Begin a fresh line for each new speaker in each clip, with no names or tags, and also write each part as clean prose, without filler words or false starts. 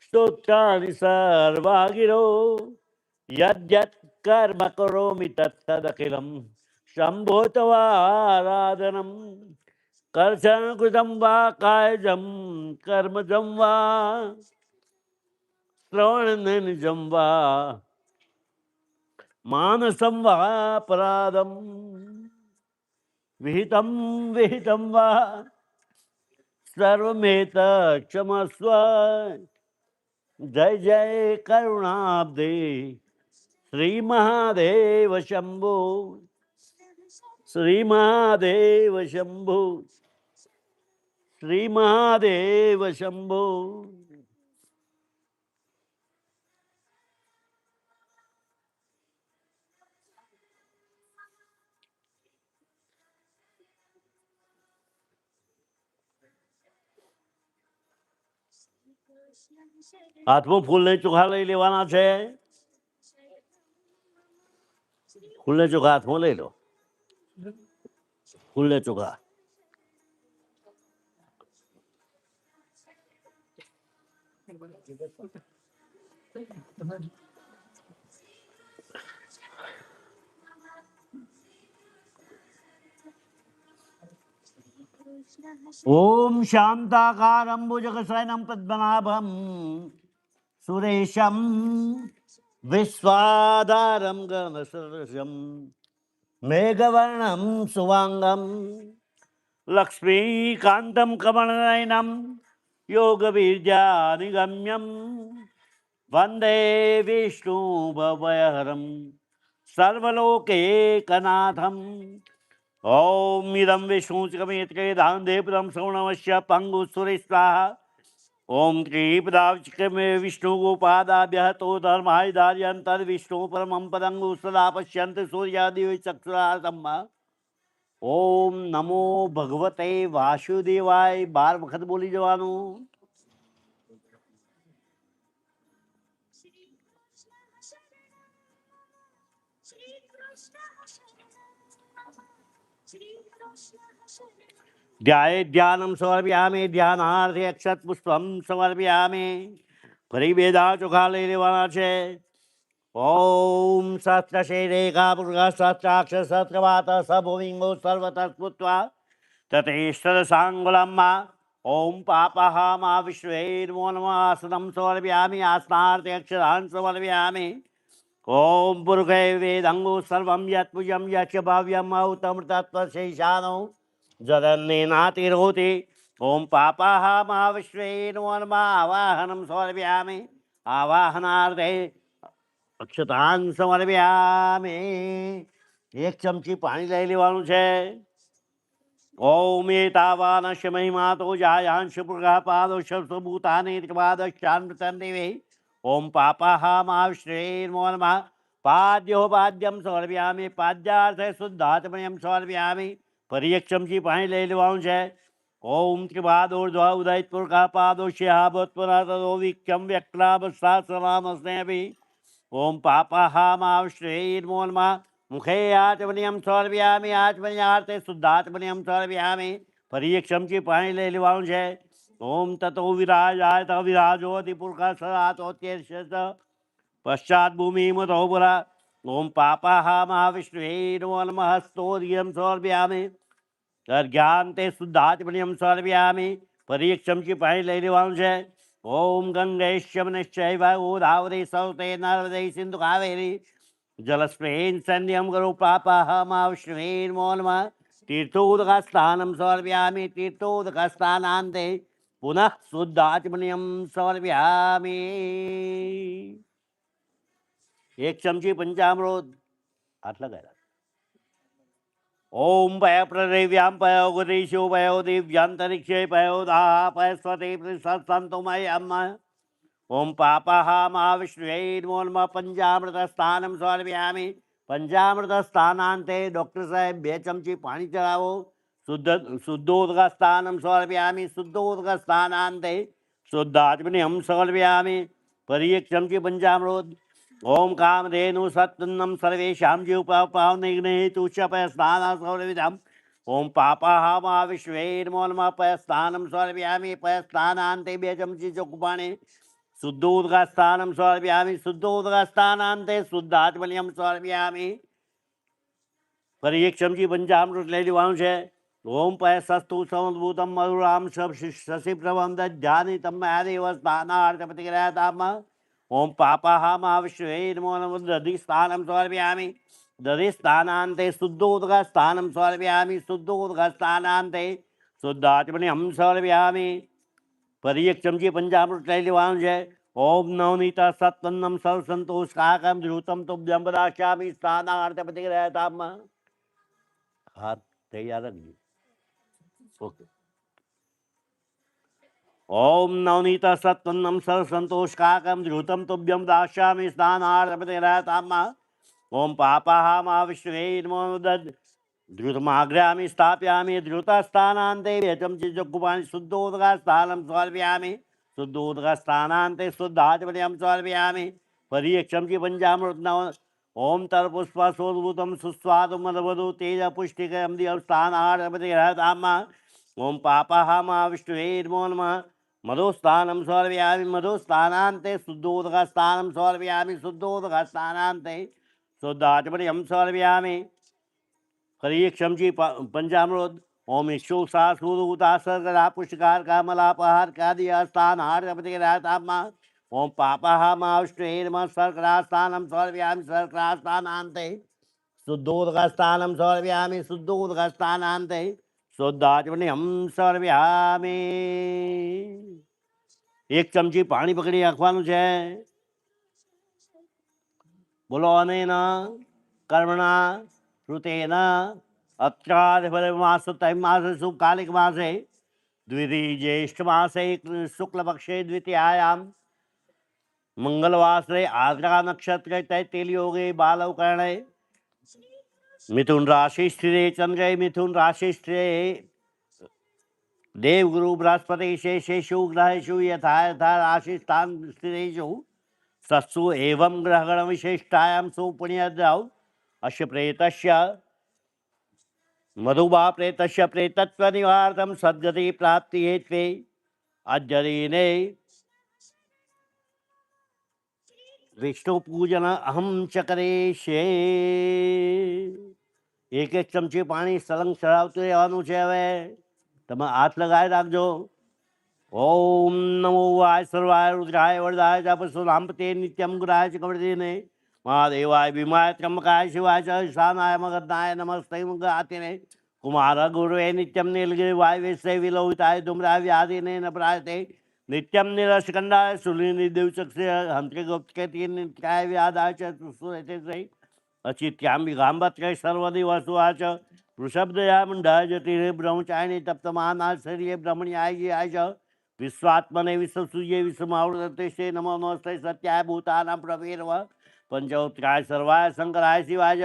स्तोत्राणि सर्वागिरो यद्यत् कर्म करोमि तत्तदखिलं शम्भो तवाराधनं कर्षणकृतं वा कायजं कर्मजं वा श्रवणनिजं वा मानसं वा अपराधं विहितं विहितं वा सर्वमेतत् क्षमस्व जय जय करुणाब्दे श्री महादेव शंभो श्री महादेव शंभो श्री महादेव शंभो. હાથમાં ફૂલને ચોખા લઈ લેવાના છે. ફૂલને ચોખા હાથમાં લઈ લો. ફૂલને ચોખા. ओम शांताकारं भुजगशयनं पद्मनाभं सुरेशं विश्वाधारं गगनसदृशं मेघवर्णं सुवांगं लक्ष्मीकान्तं कमलनयनं योगवीर्यानिगम्यं वन्दे विष्णुभवहरं सर्वलोकैकनाथम्. ओम इदं विष्णुचिकमेतके दानदेवदं श्रवणमस्य पंगुसुरे स्वाहा. ओम त्रिपदावचिकमे विष्णुगोपादाभ्यः तो धर्माय धार्यन्तर्विष्णु परमं पदं सदा पश्यन्ति सूर्यादिव चक्षुरासम्म. ओम नमो भगवते वासुदेवाय 12 વખત બોલી જવાનું. ध्याये ध्यानं समर्पयामि ध्यानार्थे अक्षत पुष्पं समर्पयामि. ફરી બે દાણા ચોખા લઈ લેવાના છે. ઓમ સહસ્ર શૈરેખા પુરુષ સહસ્રાક્ષ સહસ્રવાત સભુવિંગો સર્વતઃ સ્ફુત્વા તતેશ્વર સાંગુલમ્મા. ઓમ પાપઃ મા વિશ્વે નમો નમઃ. આસनं સમર્પયામિ આસનાર્થે અક્ષરાन् સમર્પયામિ. ઓમ પુરુષે વેદંગો સર્વં યત્ પૂજ્યં યચ્ચ ભાવ્યં અહુતમૃતત્વશેષાનો જગન્નેનાતિરોતિ. ઓમ પાપઃ મા વિશ્વે નમો નમઃ. આવાહनं સમર્પયામિ આવાહનાર્થે અક્ષતાન સમર્પયામિ. 1 ચમચી પાણી લઈ લેવાનું છે. ओम एतावानश महिमातो जायांश पुरः पादोश भूतानि त्रिपादश्चान्मृतन्देवे. ओम पापः महाविष्णे नमो नमः. पाद्यो पाद्यम समर्पयामि पाद्यार्थे शुद्धात्मयम समर्पयामि. ફરી 1 ચમચી પાણી લઈ લેવાનું છે. ઓમ ત્રિપાદોર્ધ્વ ઉદયિત પુરઃ પાદોશ્ય ભૂતપુરાતદો વિક્ષમ વ્યક્લાભ ओम पापः महाविष्णे नमो नमः. मुखे आचमनियम समर्पयामि आचमन्यार्थे शुद्धात्मनियम समर्पयामि. ફરી 1 ચમચી પાણી લઈ લેવાનું છે. ઓમ તતો વિરાજાય ત વિરાજોતિ પુરઃ સદાતોત્યેર્ષ પશ્ચાત ભૂમિમતો પુરા. ઓમ પાપઃ મહાવિષ્ણવે નમો નમઃ. સ્તોર્યમ સમર્પયામિ અર્ઘ્યાન્તે શુદ્ધાત્મનિયમ સમર્પયામિ. ફરી 1 ચમચી પાણી લઈ લેવાનું છે. ओम गंगेश्वरश्चैव गोदावरी सरस्वती नर्मदे सिंधु कावेरी जलस्प्रेन संध्यम करो पापः महाविष्णवे नमो नमः. तीर्थोदकस्नानं समर्पयामि तीर्थोदकस्नानान्ते पुनः शुद्धाचमनीयं समर्पयामि. 1 ચમચી પંચામૃત આટલા ગયા. ओम पय प्रदेव्यां पयो गुरीशो पयो दिव्यांतरिक्षे पयो दाः पयस्वते संतोमय अम्म. ओम पापः महाविष्णवे नमो नमः. पंचामृतस्थानं समर्पयामि. पंचामृतस्थानान्ते डॉक्टर साहेब 2 ચમચી પાણી ચડાવો. શુદ્ધોદકસ્થાनं સમર્પયામિ શુદ્ધોદકસ્થાનાन्ते શુદ્ધાત્મનિયમ સમર્પયામિ. ફરી 1 ચમચી પંચામૃત. ओम कामधेनु सत्तन्नम सर्वेशां जीवपावनिग्ने तुष्यपय स्नान सौरविधम ओम पापाहामा विश्वे नमो नमः पयस्थानं समर्पयामि पयस्थानान्ते 2 चमची ચોખ્ખું પાણી શુદ્ધોદગાસ્થાनं समर्पयामि શુદ્ધોદગાસ્થાનાन्ते શુદ્ધાત્મનિયમ समर्पयामि ફરી 1 ચમચી પંચામૃત લઈ લેવાનું છે ઓમ પયસસ્તુ સમદ્ભૂતમ મધુરામ શશી પ્રભમ દધ્યાનિતમ મહાદેવ સ્થાનાર્થપતિગ્રહતામ ओम पापाहामा विश्वे नमो नमः दधिस्थानं समर्पयामि दधिस्थानान्ते शुद्धोदकस्थानं समर्पयामि शुद्धोदकस्थानान्ते शुद्धात्मनिहं समर्पयामि ફરી 1 ચમચી પંચામૃત લઈ લેવાનું છે ઓમ નવનીત સત્વન્નમ સર્વસંતોષકાકમ ધ્રુતમ તુભ્યમ પદાશ્યામિ સ્થાનાર્થપતિગ્રહતામ હાથ તૈયાર રાખજો ઓકે ओम नवनीत सत्वन्नम सर्वसंतोषकाकम धृतम तुभ्यम दास्यामि स्नानार्पतिरहताम ओम पापाहामा विश्वे नमो धृतमाग्रयामि स्थापयामि धृतस्थानान्ते चमची चक्षुपाणि शुद्धोदकस्थानं समर्पयामि शुद्धोदकस्थानान्ते शुद्धात्मनियं समर्पयामि ફરી 1 ચમચી પંચામૃત ओम तर्पुष्प सोद्भूतम सुस्वादु मदवधु तेज पुष्टिकम दियम स्थानार्पतिरहताम ओम पापाहामा विष्णुवे नमो नमः मधुस्थानं समर्पयामि मधुस्थानान्ते शुद्धोदकस्थानं समर्पयामि शुद्धोदकस्थानान्ते शुद्धात्मनियं समर्पयामि ફરી 1 ચમચી પંચામૃત ओम इक्षुषा सूदूता सर्गदा पुष्टिकार कामलापहार कादि स्थानार्पतिरहताम ओम पापाहामा विष्णुवे नमः सर्करास्थानं समर्पयामि सर्करास्थानान्ते शुद्धोदकस्थानं समर्पयामि शुद्धोदकस्थानान्ते शुद्धात्मनिहं समर्पयामि 1 ચમચી પાણી પકડી રાખવાનું છે બોલો અનેન કર્મણા શ્રુતેન અત્રાધિપતિમાસ તૈમાસુ કાલિક માસે દ્વિતીય જ્યેષ્ઠ માસે શુક્લપક્ષે દ્વિતીયાયામ મંગલવાસરે આદ્રા નક્ષત્રે તૈતિલયોગે બાલવકરणे मिथुन राशि स्थिरे चंद्रे मिथुन राशि स्थिरे देवगुरु बृहस्पति शेषेषु ग्रहेषु यथा यथा राशि स्थान स्थिरेषु सत्सु एवं ग्रहगण विशिष्टायां सुपुण्यद्रौ अस्य प्रेतस्य मधुबा प्रेतस्य प्रेतत्व निवारणं सद्गति प्राप्ति हेत्वे अद्य दिने विष्णु पूजन अहम च करिष्ये 1 ચમચી પાણી સળંગ ચડાવતું રહેવાનું છે હવે તમે હાથ લગાવી રાખજો ओम नमो वाय सर्वाय रुद्राय वरदाय जपसुरामपते नित्यं गुराय च कवरदेने महादेवाय भीमाय त्र्यंबकाय शिवाय च ईशानाय मगधाय नमस्ते मुगातिने कुमार गुरुवे नित्यं नीलगिरिवाय वेश्य विलोहिताय धूम्राय व्याधिने नपरायते नित्यं निरस्कंडाय शूलिनी देवचक्षे हंत्रे गुप्तकेति नित्याय व्याधाय च सुरेते अचित्यां विगाम्बत्रे सर्वदिवसुवाच वृषभदया मुंडाय जटिरे ब्रह्मचारिणे तप्तमानाश्चर्ये ब्रह्मण्याय च विश्वात्मने विश्वसूये विश्वमावृतते नमो नमस्ते सत्याय भूतानां प्रभेरव पंचोत्तराय सर्वाय शंकराय शिवाय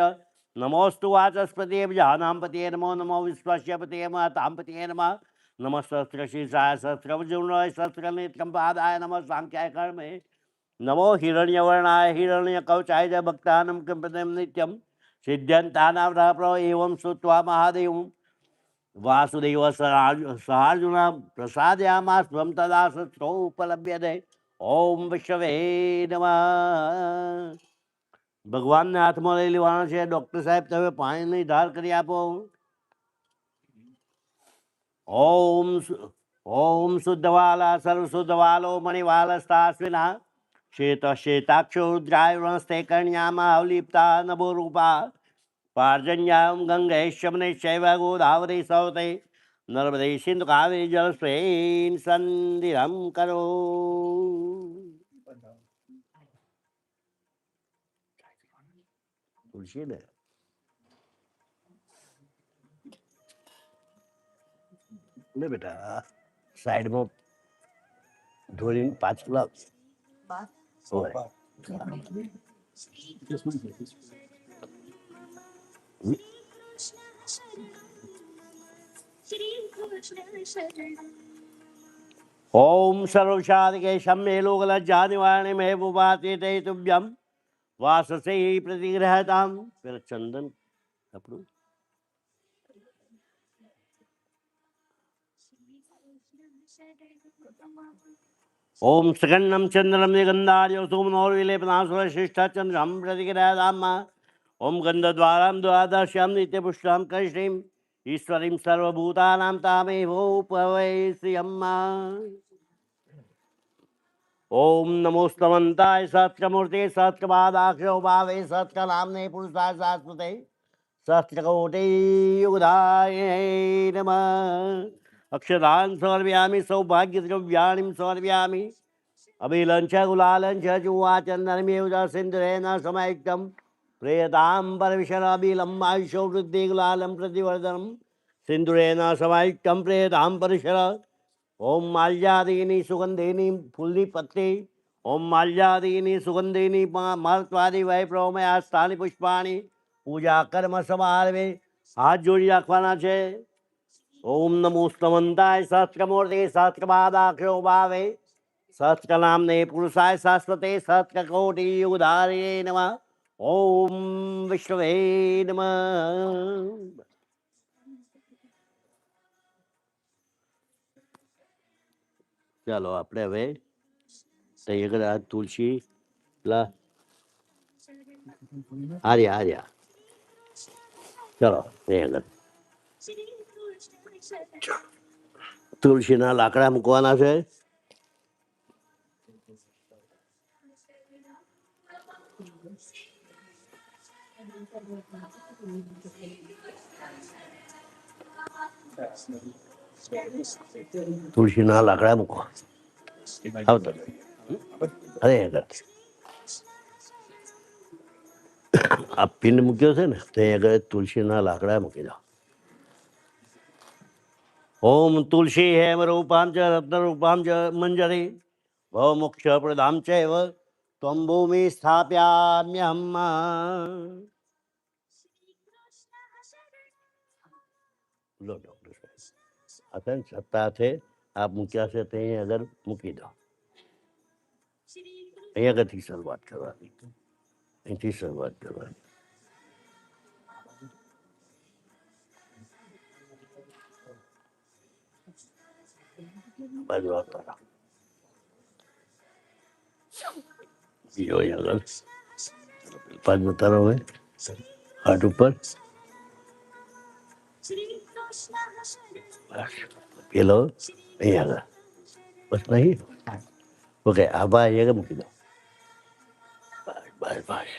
नमोस्तु वाचस्पते जानां पते नमो नमो विश्वस्य पते महतां पते नमः नमः सहस्रशीर्षाय सहस्रभुजं सहस्रनेत्रं पादाय नमः सांख्याय कर्मे नमो हिरण्यवर्णाय हिरण्यकवचाय च भक्तानां कृपते नित्यं सिद्ध्यन्तानां प्रभो एवं श्रुत्वा महादेवं वासुदेव सहार्जुन प्रसादयामास्त्वं तदा सत्रो उपलभ्यते ओम विश्वे नमः ભગવાનને હાથમાં લઈ લેવાનો છે ડૉક્ટર સાહેબ તમે પાણીની ધાર કરી આપો ઓમ ओम शुद्धवाला सर्वशुद्धवालो मणिवालस्तास्विना श्वेत श्वेताक्षो रुद्राय वनस्ते कर्ण्यामावलिप्ता नभोरूपा पार्जन्यां गंगे शमने शैव गोदावरी सौते नर्मदे सिंधु कावेरी जलस्वेन संधिरं करो तुलसी ने ले बेटा साइड में धोरी 5 किलो ओम सर्वशादिके शम्ये लोकलज्जा निवारणे महबूबाते ते तुभ्यं वाससे प्रतिग्रहतां फिर चंदन कपड़ू ओम सगन्नम चंद्रम निगंधार्य सोमनोर्विलेपनासुरशिष्टाचंद्रम प्रतिगिराधाम ओम गंधद्वारां द्वादश्यां नित्यपुष्टां कश्रीं ईश्वरीं सर्वभूतानां तामेवोपवै श्रियम्मा ओम नमोस्तमन्ताय सत्यमूर्ते सत्यपादाक्षो भावे सत्यनाम्ने पुरुषाय शाश्वते सहस्रकोटि युगधाय नमः अक्षरान् समर्पयामि सौभाग्यद्रव्याणि समर्पयामि अभिलंच गुलालंच जुवाचंदनमेव सिंधुरेण समायुक्तं प्रेयतां परविशराभिलम्बायुषो वृद्धि गुलालं प्रतिवर्धनं सिंधुरेण समायुक्तं प्रेयतां परिशर ओम माल्यादीनि सुगंधिनी फूली पत्ते ओम माल्यादीनि सुगंधिनी महत्वादि वै प्रोमयास्तानि पुष्पाणि पूजा कर्म समारंभे हाथ जोड़ी રાખવાના છે ओम नमोस्तमन्ताय सहस्रमूर्ते सहस्रपादाक्षो भावे सहस्रनाम्ने पुरुषाय शाश्वते सहस्रकोटि युगधारिणे नमः ओम विष्णवे नमः ચાલો આપણે હવે તૈયાર તુલસી લા આર્યા આર્યા ચલો તૈયાર તુલસીના લાકડા મૂકવાના છે તુલસીના લાકડા મૂકો આવતો અરે આ પિંડ મૂક્યો છે ને ત્યાં આગળ તુલસીના લાકડા મૂકી દો ओम तुलसी हेम रूपां च रत्न रूपां च मंजरी भवमोक्ष प्रदां चैव त्वं भूमि स्थापयाम्यहम् लो डॉक्टर साहब अतन सत्ता थे आप મૂક્યા છે તે અગર મૂકી દો અહીં આગળથી શરૂઆત કરવાની અહીંથી શરૂઆત કરવાની બાજુ આવતા રહો બીજો અહીં આગળ પાછ બતાવો હવે હાથ ઉપર પેલો અહીં આગળ બસ નહીં ઓકે આભા અહીં આગળ મૂકી દો બસ બસ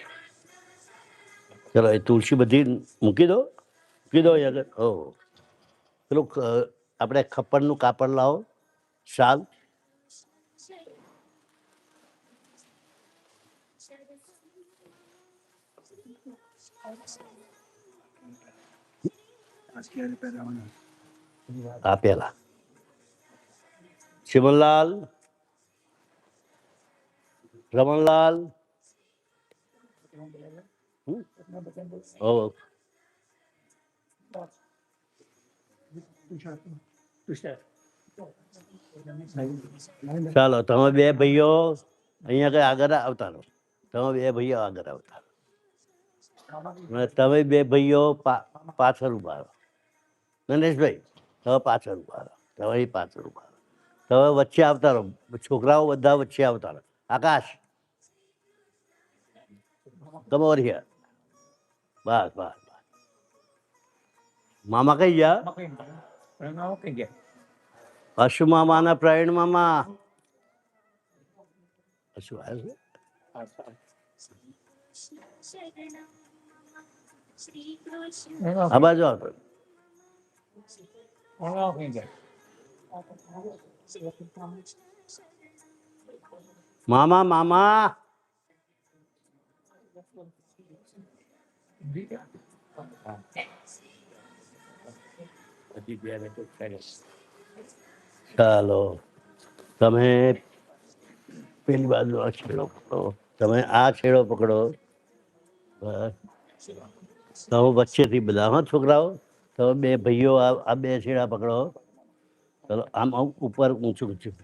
ચલો એ તુલસી બધી મૂકી દો અહીં આગળ હો પેલું આપણે ખપ્પરનું કાપડ લાવો શાલ આપેલા શિવનલાલ રમણલાલ ચાલો તમે બે ભાઈઓ અહીંયા આગળ આવતા રહો તમે બે ભાઈઓ આગળ આવતા તમે બે ભાઈઓ પાછળ ઉભા રહો નરેશભાઈ તમે પાછળ ઉભા રહો તમે પાછળ ઉભા રહો તમે વચ્ચે આવતા રહો છોકરાઓ બધા વચ્ચે આવતા રહો આકાશ તમે ઓર હિયર બસ બસ બસ મામા કઈ ગયા અશુ મામાના પ્રવીણ મામા અશુ આવ્યો છે આ બાજુ આવતો મામા મામા ચાલો તમે પેલી બાજુ આ છેડો પકડો તમે આ છેડો પકડો તમે વચ્ચેથી બધા હા છોકરાઓ તમે બે ભાઈઓ આ બે છેડા પકડો ચલો આમ ઉપર ઊંચું ઊંચું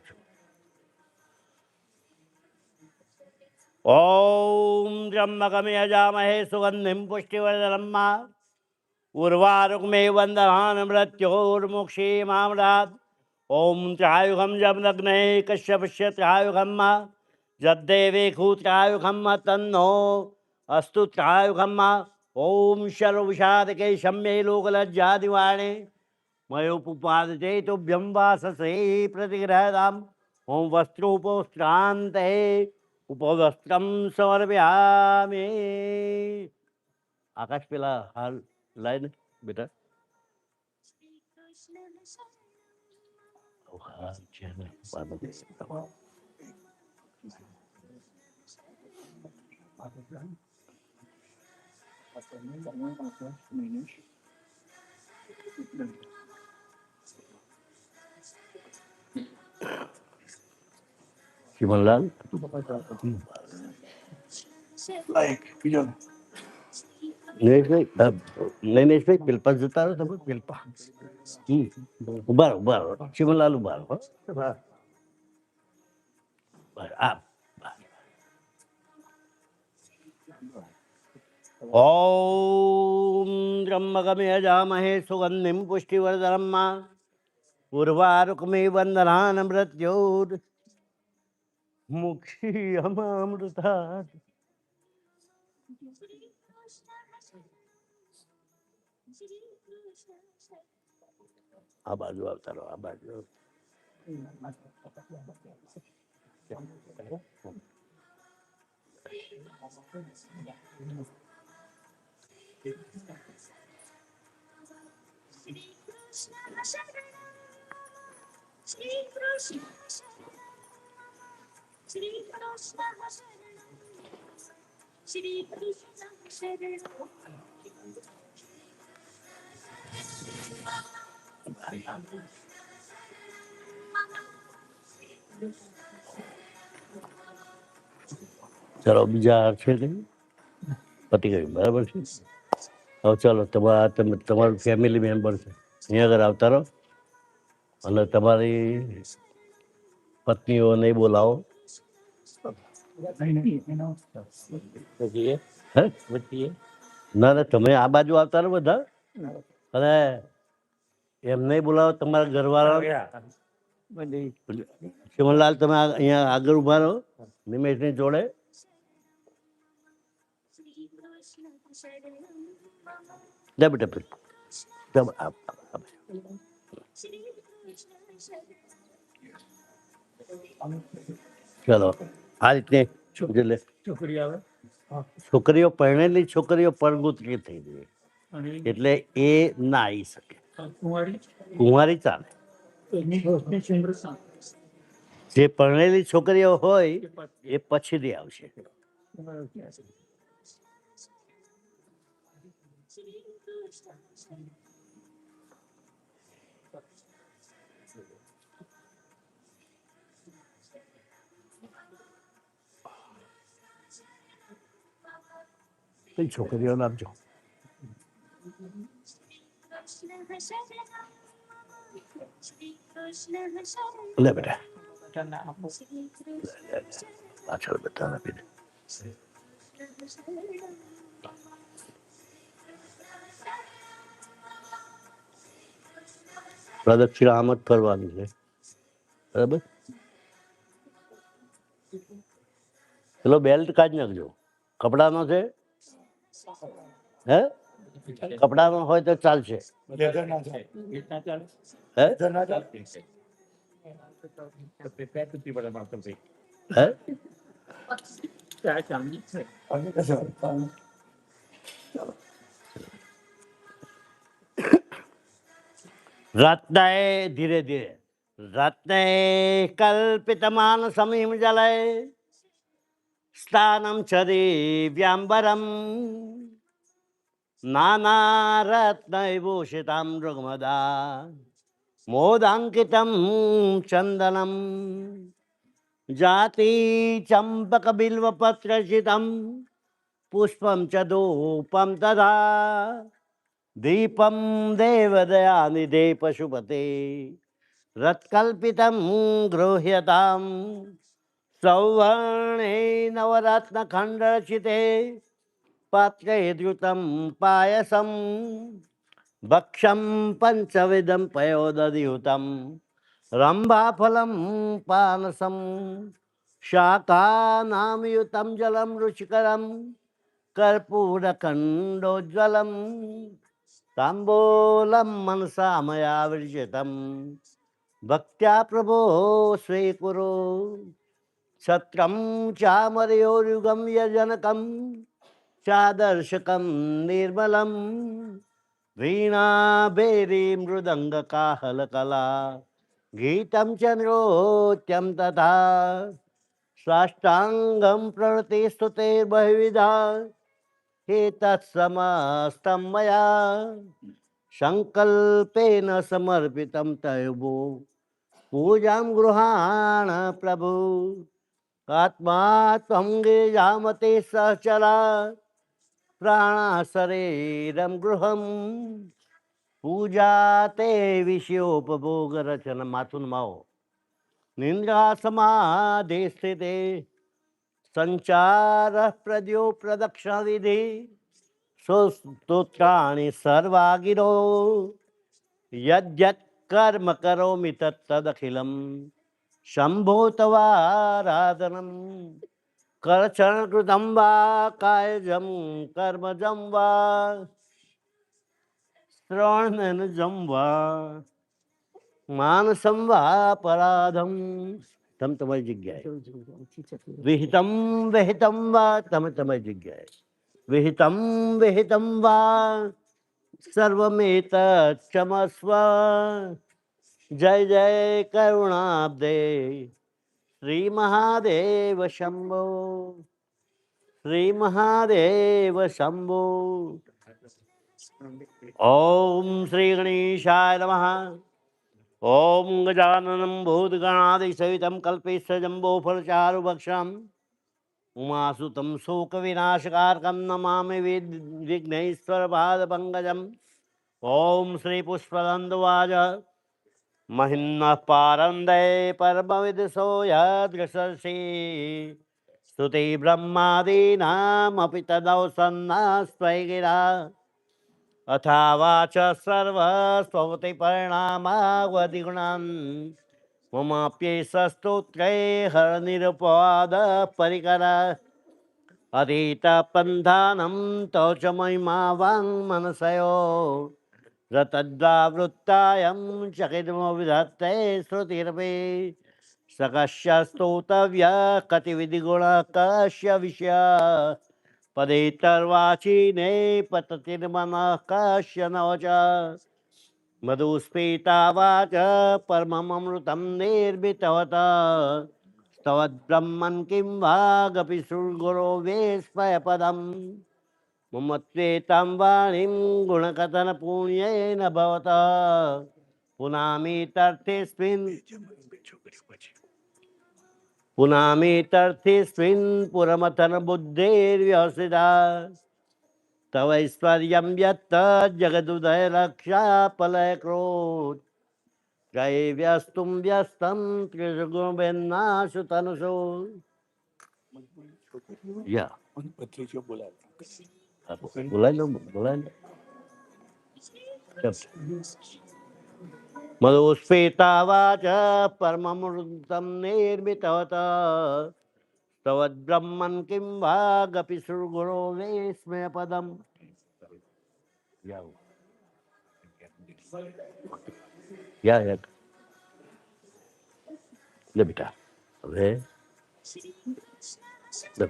ओम त्र्यंबकं यजामहे सुगंधिं पुष्टिवर्धनम् उर्वारुकमेव वन्दनान् मृत्योर्मुक्षीमामृतात् ओम त्र्यायुगम जमनग्ने कश्यपस्य त्र्यायुगम जद्देवेखु त्र्यायुगम तन्नो अस्तु त्र्यायुगम ओम शर्वषादके शम्ये लोकलज्जादिवाणे मयोपुपादते तुभ्यं वाससे प्रतिग्रहदाम ओम वस्त्रोपस्त्रांते उपवस्त्रम समर्पयामि आकाश पेला हाल लाइन बेटा शिवनलाल नैनेश भाई पिलपा जता रहो તમે पिलपा ઉભા રહો ઉભા રહો શિવનલાલ ઉભા રહો આ ઓમ ત્રંબકમે યજામહે સુગંધિમ પુષ્ટિવર્ધનમ ઉર્વારુકમે વંદનાન મૃત્યોર મુખી અમામૃતા આ બાજુ આવતા રહો આ બાજુ ચલો બીજા છે નહીં પતી ગયું બરાબર છે હવે ચાલો તમારું ફેમિલી મેમ્બર છે અહીંયા આગળ આવતા રહો અને તમારી પત્નીઓને બોલાવો ના ના તમે આ બાજુ આવતા રહો બધા અને એમને બોલાવો તમારા ઘરવાળા શિવનલાલ તમે અહીંયા આગળ ઉભા રહો નિમેશની જોડે લે બેટા ચલો આ રીતે છોકરીઓ પરણેલી છોકરીઓ પરગુતરી થઈ ગઈ એટલે એ ના આવી શકે કુંવારી ચાલે જે પરણેલી છોકરીઓ હોય એ પછીથી આવશે કઈ છોકરીઓ આપજો લે બેટા પાછળ બધા આપી દે પ્રદક્ષિણા આમ જ ફરવાની છે બરાબર પેલો બેલ્ટ કાઢી નાખજો કપડાનો છે હે કપડાનો હોય તો ચાલશે રત્ને ધીરે ધીરે રત્ને કલ્પિતમાન સમીમ જલય સ્થાનમ ચ દિવ્યાંબરમ નાનારત્નૈભૂષિतं મૃગમદા મોદાંકિतं ચંદનમ જાતિ ચંપકબિલ્વપત્રચિतं પુષ્પં ચ ધૂપં તથા દીપમ દેવદયાનિધે પશુપતે રત્કલ્પિतं ગૃહ્યતામ સૌવર્ણે નવરત્નખંડરચિતે પાત્રે દ્યુતમ પાયસમ ભક્ષમ પંચવિધમ પયોદધિયુતમ रंभाफलं पानसं शाकानामयुतं जलं रुचिकरं कर्पूरखण्डोज्ज्वलं ताम्बूलं मनसा मया विरचितं भक्त्या प्रभो स्वीकुरु छत्रं चामरयोरुगं यजनकं चादर्शकं निर्मलं वीणाभेरी मृदङ्गकाहलकला गीतं च नृत्यं तथा साष्टाङ्गं प्रणतिस्तुते बहुविधा एतत्समस्तं मया सङ्कल्पेन समर्पितं तयो पूजां गृहाण प्रभु आत्मा त्वं गिरिजामते सहचरा प्राणा शरीरं गृहं पूजा ते विषयोपभोगरचन माथुन माओ निंद्रा समाधि स्थिते संचार प्रद्यो प्रदक्षिण विधि सुस्तोत्राणि सर्वागिरो यद्यत् कर्म करोमि तत्तदखिलं शंभो तवाराधनम् करचरणकृतं वा कायजं कर्मजं वा श्रवणनजं वा मानसं वा पराधं तम તમારી જગ્યાએ વિહિતમ વિહિતમ વા તમે તમારી જગ્યાએ વિહિતમ વિહિતમ વા સર્વમેતચ્છમસ્વ જય જય કરુણાબ્દે શ્રી મહાદેવ શંભો શ્રી મહાદેવ શંભો ઓમ શ્રી ગણેશાય નમઃ ओम गजाननं भूतगणादिसेवितं कल्पेशजम्बोफलचारुभक्षम् उमासुतं शोकविनाशकारकं नमामि विघ्नेश्वरपादपङ्कजम् ओम श्रीपुष्पदन्तवाज महिन्नः पारन्दे परमविदुषो यद्गशर्षि स्तुति ब्रह्मादीनामपि तदौसन्नास्त्वयि गिरा अथावाच सर्वस्ववति परिणामावधिगुणान् ममाप्येषस्तोत्रे हरनिरुपवाद परिकर अतीतपन्थानं तौ च महिमा वाङ्मनसयो रतद्वावृत्तायं चकितमविधत्ते श्रुतिरपि सकस्य स्तोतव्य कतिविधिगुणः कस्य विषय पदेतर्वाचीने पततिर्मनः कस्य न च मधुस्फीता वाच परममृतं निर्मितवत स्तवद्ब्रह्मन् किं वागपि सुरगुरो वेस्मयपदम् मम त्वेतां वाणीं गुणकथनपुण्येन भवता पुनामीतर्थेऽस्मिन् पुनामीतर्थेऽस्मिन् पुरमथनबुद्धेर्व्यवसिता तव ऐश्वर्यं यत्त जगदुदय रक्षा पलयक्रोध जय व्यस्तुं व्यस्तं त्रिगुणवेन्नाशु तनुषु या बोला लो मधुस्फीता वाच परममृतं निर्मितवत तवद्ब्रह्मन् किं वागपि सुरगुरो वेस्मयपदम् या ले बेटा હવે ચલો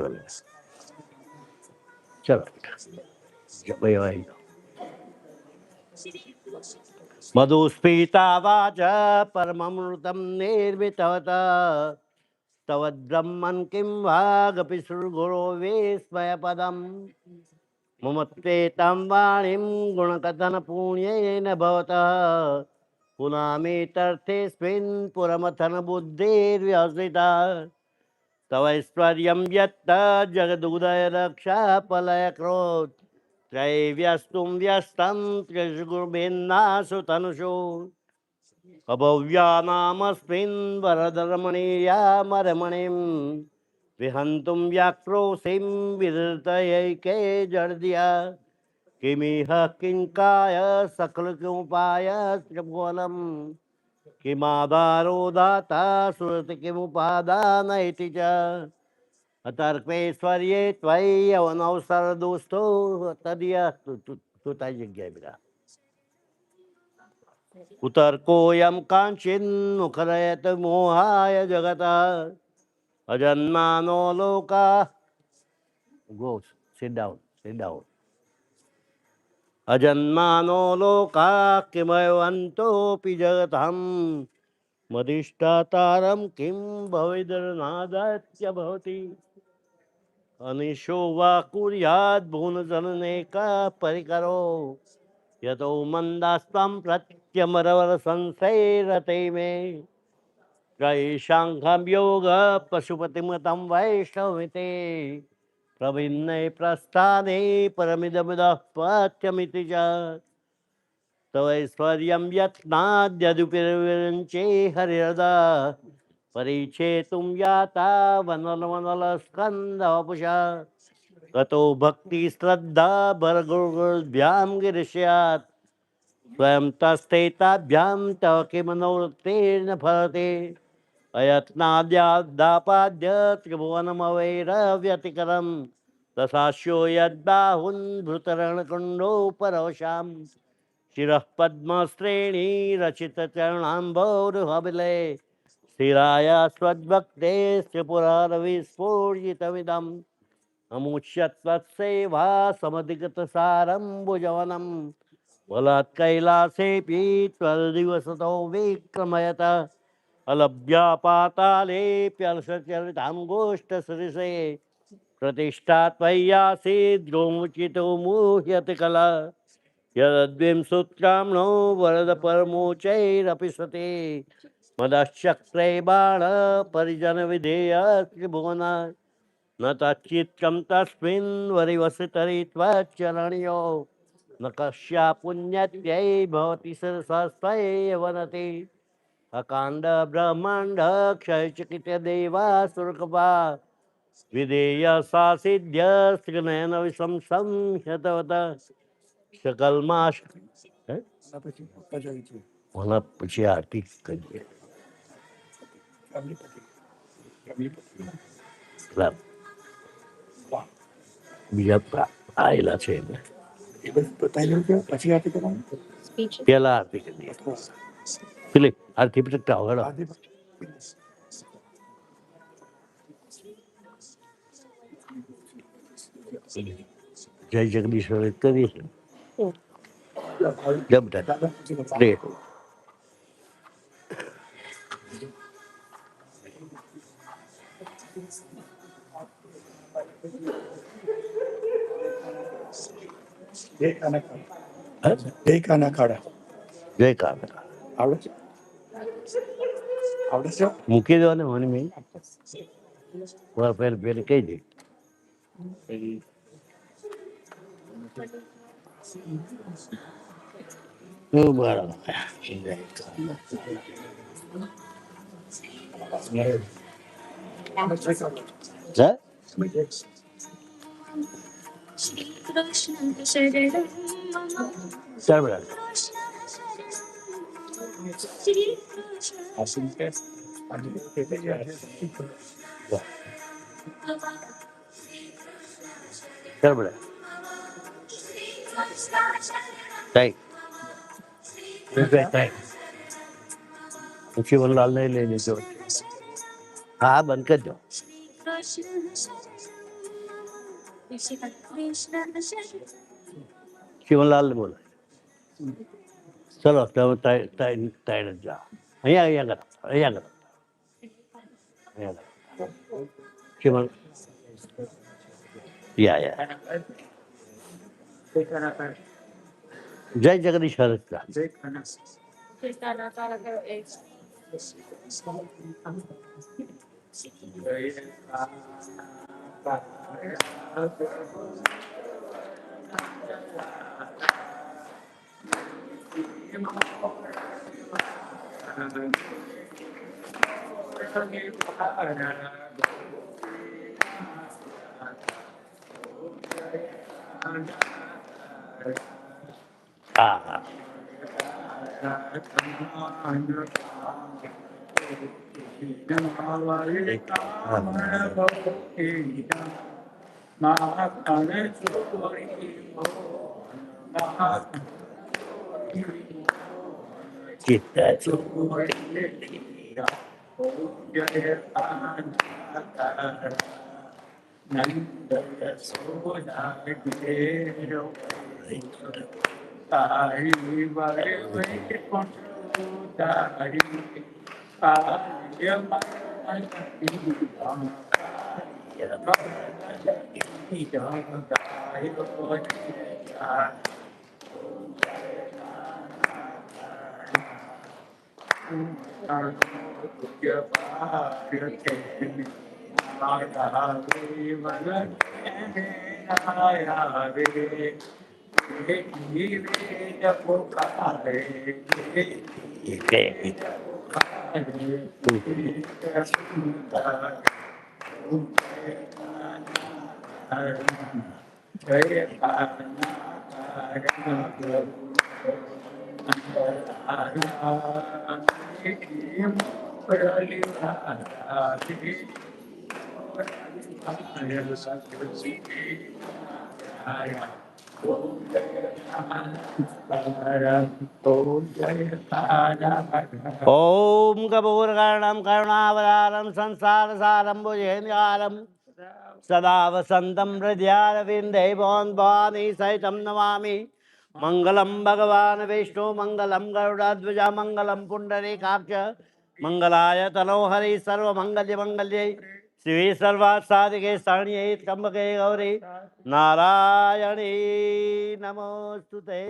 બેટા ચલો ભાઈ ભાઈ मधुस्फीता वाच परममृतं निर्मितवत तवद्ब्रह्मन् किं वागपि सुरगुरो विस्मयपदम् मम त्वेतां वाणीं गुणकथनपुण्येन भवतः पुनामीतर्थेऽस्मिन् पुरमथनबुद्धिर्व्यवसिता तवैश्वर्यं यत्त जगदुदयरक्षापलयक्रोध त्रैव्यस्तुं व्यस्तं त्रिगुर्भिन्नासु तनुषु अभव्यानामस्मिन् वरदरमणीयामरमणिं विहन्तुं व्याक्रोशिं विधृतयैके जर्दिया किमिह किङ्काय सकलकिमुपाय त्रिभुवनं किमादारो दाता सुरति किमुपादान इति च अतर्क्वेश्वर्ये त्वयि यवनौसरदुस्तो तदीयस्तु तुता जग्याय बिरा कुतर्कोऽयं काञ्चिन्मुखरयत मोहाय जगतः अजन्मानो लोका गो sit down sit down अजन्मानो लोका किमयवन्तोऽपि जगतम् मदिष्टातारं किं भवेदर्नादत्य भवति अनिशो वा कुर्याद् भुवनजनने कः परिकरो यतो मन्दास्त्वं प्रत्यमरवर संशैरते मे त्रयीशाङ्घं योग पशुपतिमतं वैष्णवमिते प्रभिन्ने प्रस्थाने परमिदमिदः पथ्यमिति च तवैश्वर्यं यत्नाद्यदुपिरविरञ्चे हरिहृदा परिचेतुं याता वनलवनलस्कन्धवपुषा ततो भक्तिश्रद्धा भरगुरुभ्यां गिरिष्यात् स्वयं तस्थैताभ्यां तव किमनोवृत्तेर्न फलते अयत्नाद्यादापाद्य त्रिभुवनमवैरव्यतिकरं दशास्यो यद्बाहुन् भृतरणकुण्डो परवशाम् शिरः पद्मश्रेणी रचितचरणाम्भोरुहविले स्थिराय स्वद्भक्ते त्रिपुरारविस्फूर्जितमिदम् अमुष्यत्वत्सेवा समधिगतसारम्भुजवनं बलात्कैलासेऽपि त्वल्दिवसतो विक्रमयत अलभ्या पातालेऽप्यलसचरिताङ्गोष्ठसदृशे प्रतिष्ठा त्वय्यासीद्रोमुचितो मुह्यति कला यद्विंसूत्राम्नो वरद परमोचैरपि सति मदश्चक्रे बाण परिजन विधेय त्रिभुवन न तच्चित्रं तस्मिन् वरिवसतरि त्वच्चरणयो न कस्या पुण्यत्यै भवति सरसस्त्वयैव वनति अकाण्ड ब्रह्माण्ड क्षयचिकित्य देवासुरकृपा विधेय सा सिद्ध्य स्त्रीनयन विशंसं शतवत सकलमाश होना પછી આરતી કરીએ બીજા આવેલા છે પેલા આરતી કરીએ પેલી આરતી પ્રગટાવો હેડો જય જગદીશ્વર કરીએ જબ રે જય કાના આવડે છે મૂકી દો ને મને મેં પેલી કહી દે બરાબર ચાલ બરાબર ચાલ બરાબર શિવનલાલ ને લઈ લેજો હા બંધ કરજો શિવનલાલ ને બોલો ચલો તમે ત્રણ જ જાઓ અહીંયા કરો શિવન યા જય જગદીશ હરે Ah. Kita Om Kapurgaram Karunavaram Sansara Saram Bhujengaram Sada Vasantam Hridayara Vindevon Bhani Saitam Namami Mangalam Bhagavan Vishnu Mangalam Garudadvaja Mangalam Pundari Kapcha Mangalaya Tanohari Sarva Mangalya Mangalye Sivi Sarva Sadike Sarnye Kambake Gauri Narayani Namostute.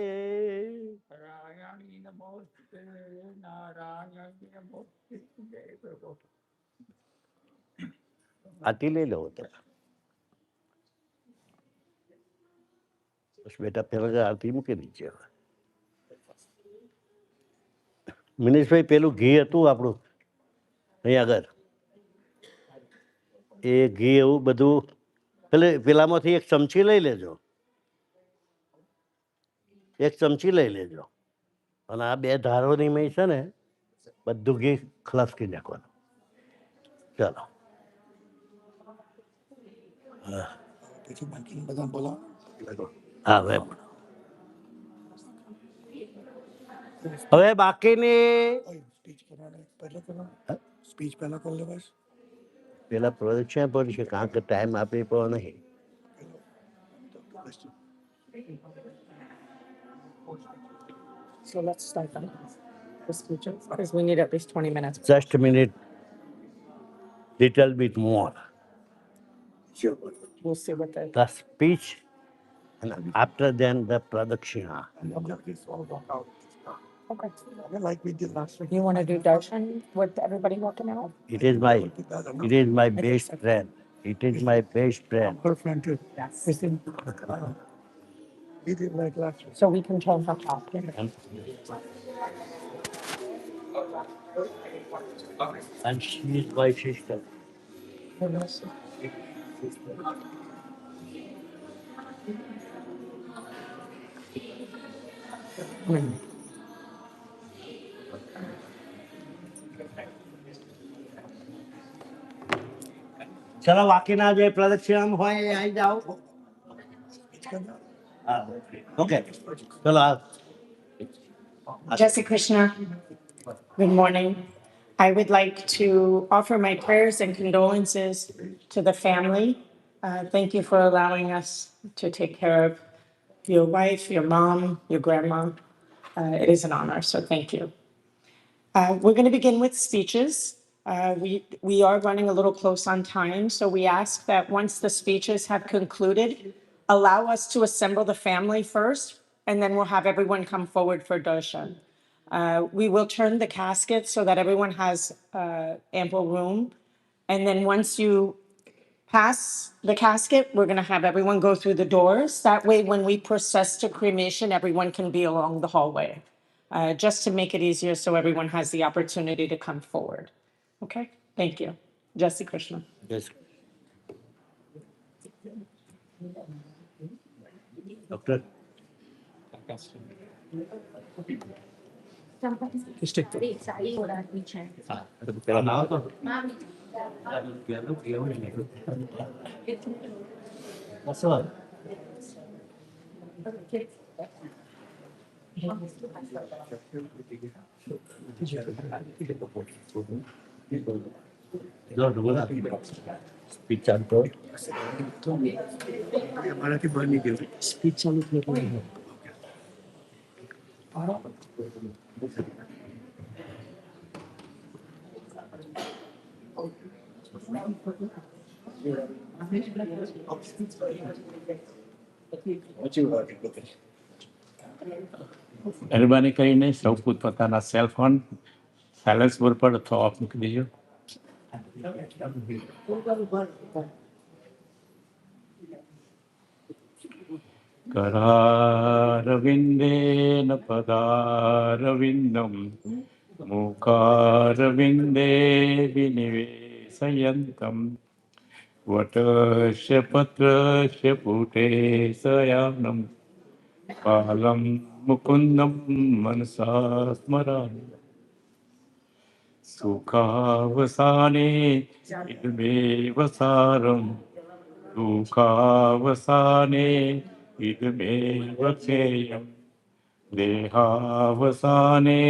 आती ले लो होता बस बेटा पहले आरती મૂકી દીજે મિનેશભાઈ પેલું ઘી હતું આપણું અહીં આગળ એ ઘી એવું બધું પેલામાંથી એક ચમચી લઈ લેજો એક ચમચી લઈ લેજો અને આ બે ધારોની મેં છે ને બધું ઘી ખલાસ કરી નાખવાનું ચાલો હા હવે બાકીની સ્પીચ પહેલા કરી લેવાય પેલા પ્રદક્ષિણા પર છે કારણ કે ટાઈમ આપી પડો નહીં
So let's start then. The speeches, because we need at least 20 minutes.
Just a minute, little bit more.
Sure. We'll see what
The speech and after then the pradakshina.
Okay. Like we did last week. You want to do darshan with everybody walking out?
It is my best friend. It is my best friend.
Her friend too. Yes. We did like last week. So we can tell her how.
And she is my sister. ચલો બાકીના જે પ્રદક્ષિણા હોય એ આવી જાઓ okay ચલો
Jai Shri Krishna. Good morning. I would like to offer my prayers and condolences to the family. Thank you for allowing us to take care of your wife, your mom, your grandma. It is an honor, so thank you. We're going to begin with speeches. We are running a little close on time, so we ask that once the speeches have concluded, allow us to assemble the family first, and then we'll have everyone come forward for darshan. We will turn the casket so that everyone has ample room. And then once you pass the casket, we're going to have everyone go through the doors. That way, when we process to cremation, everyone can be along the hallway, just to make it easier so everyone has the opportunity to come forward. Okay, thank you. Jai Shri Krishna.
Yes. Doctor.
મહેરબાની કરીને સૌ પોતપોતાના cell phone silence mode પર અથવા of મૂકી દેજો. करारविन्देन पदारविन्दं मुखारविन्दे विनिवेशयन्तं वटस्य पत्रस्य पुटे शयानं कालं मुकुन्दं मनसा स्मरामि. सुखावसाने इदमेव सारं दुःखावसाने इदमेव ज्ञेयं देहावसाने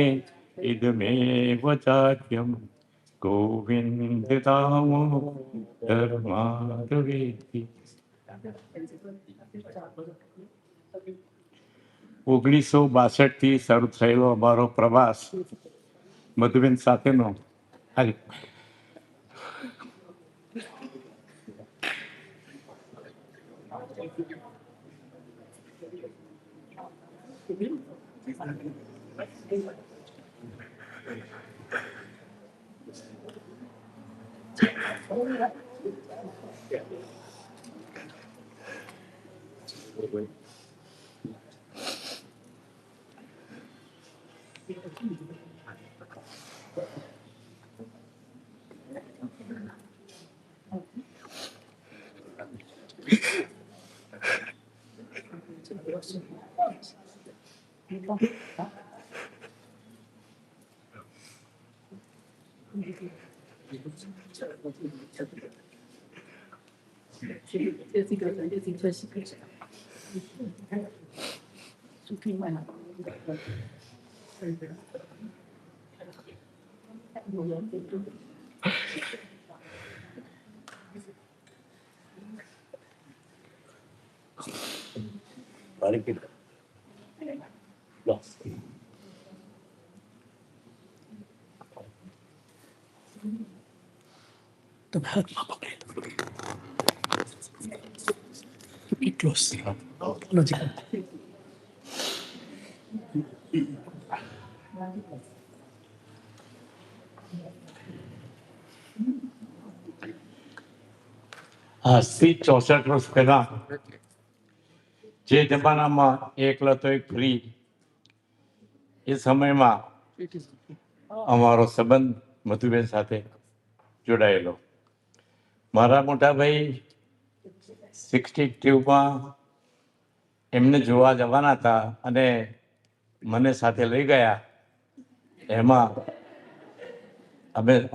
इदमेव चाख्यं गोविन्दधामो धर्मादवेति. 1962 શરૂ થયેલો અમારો પ્રવાસ મધુબેન સાથેનો આજથી 64 વર્ષ પહેલા જે જમાનામાં એકલો તો એક ફ્રી, એ સમયમાં અમારો સંબંધ મધુબેન સાથે જોડાયેલો. મારા મોટા ભાઈ 62માં એમને જોવા જવાના હતા અને મને સાથે લઈ ગયા. એમાં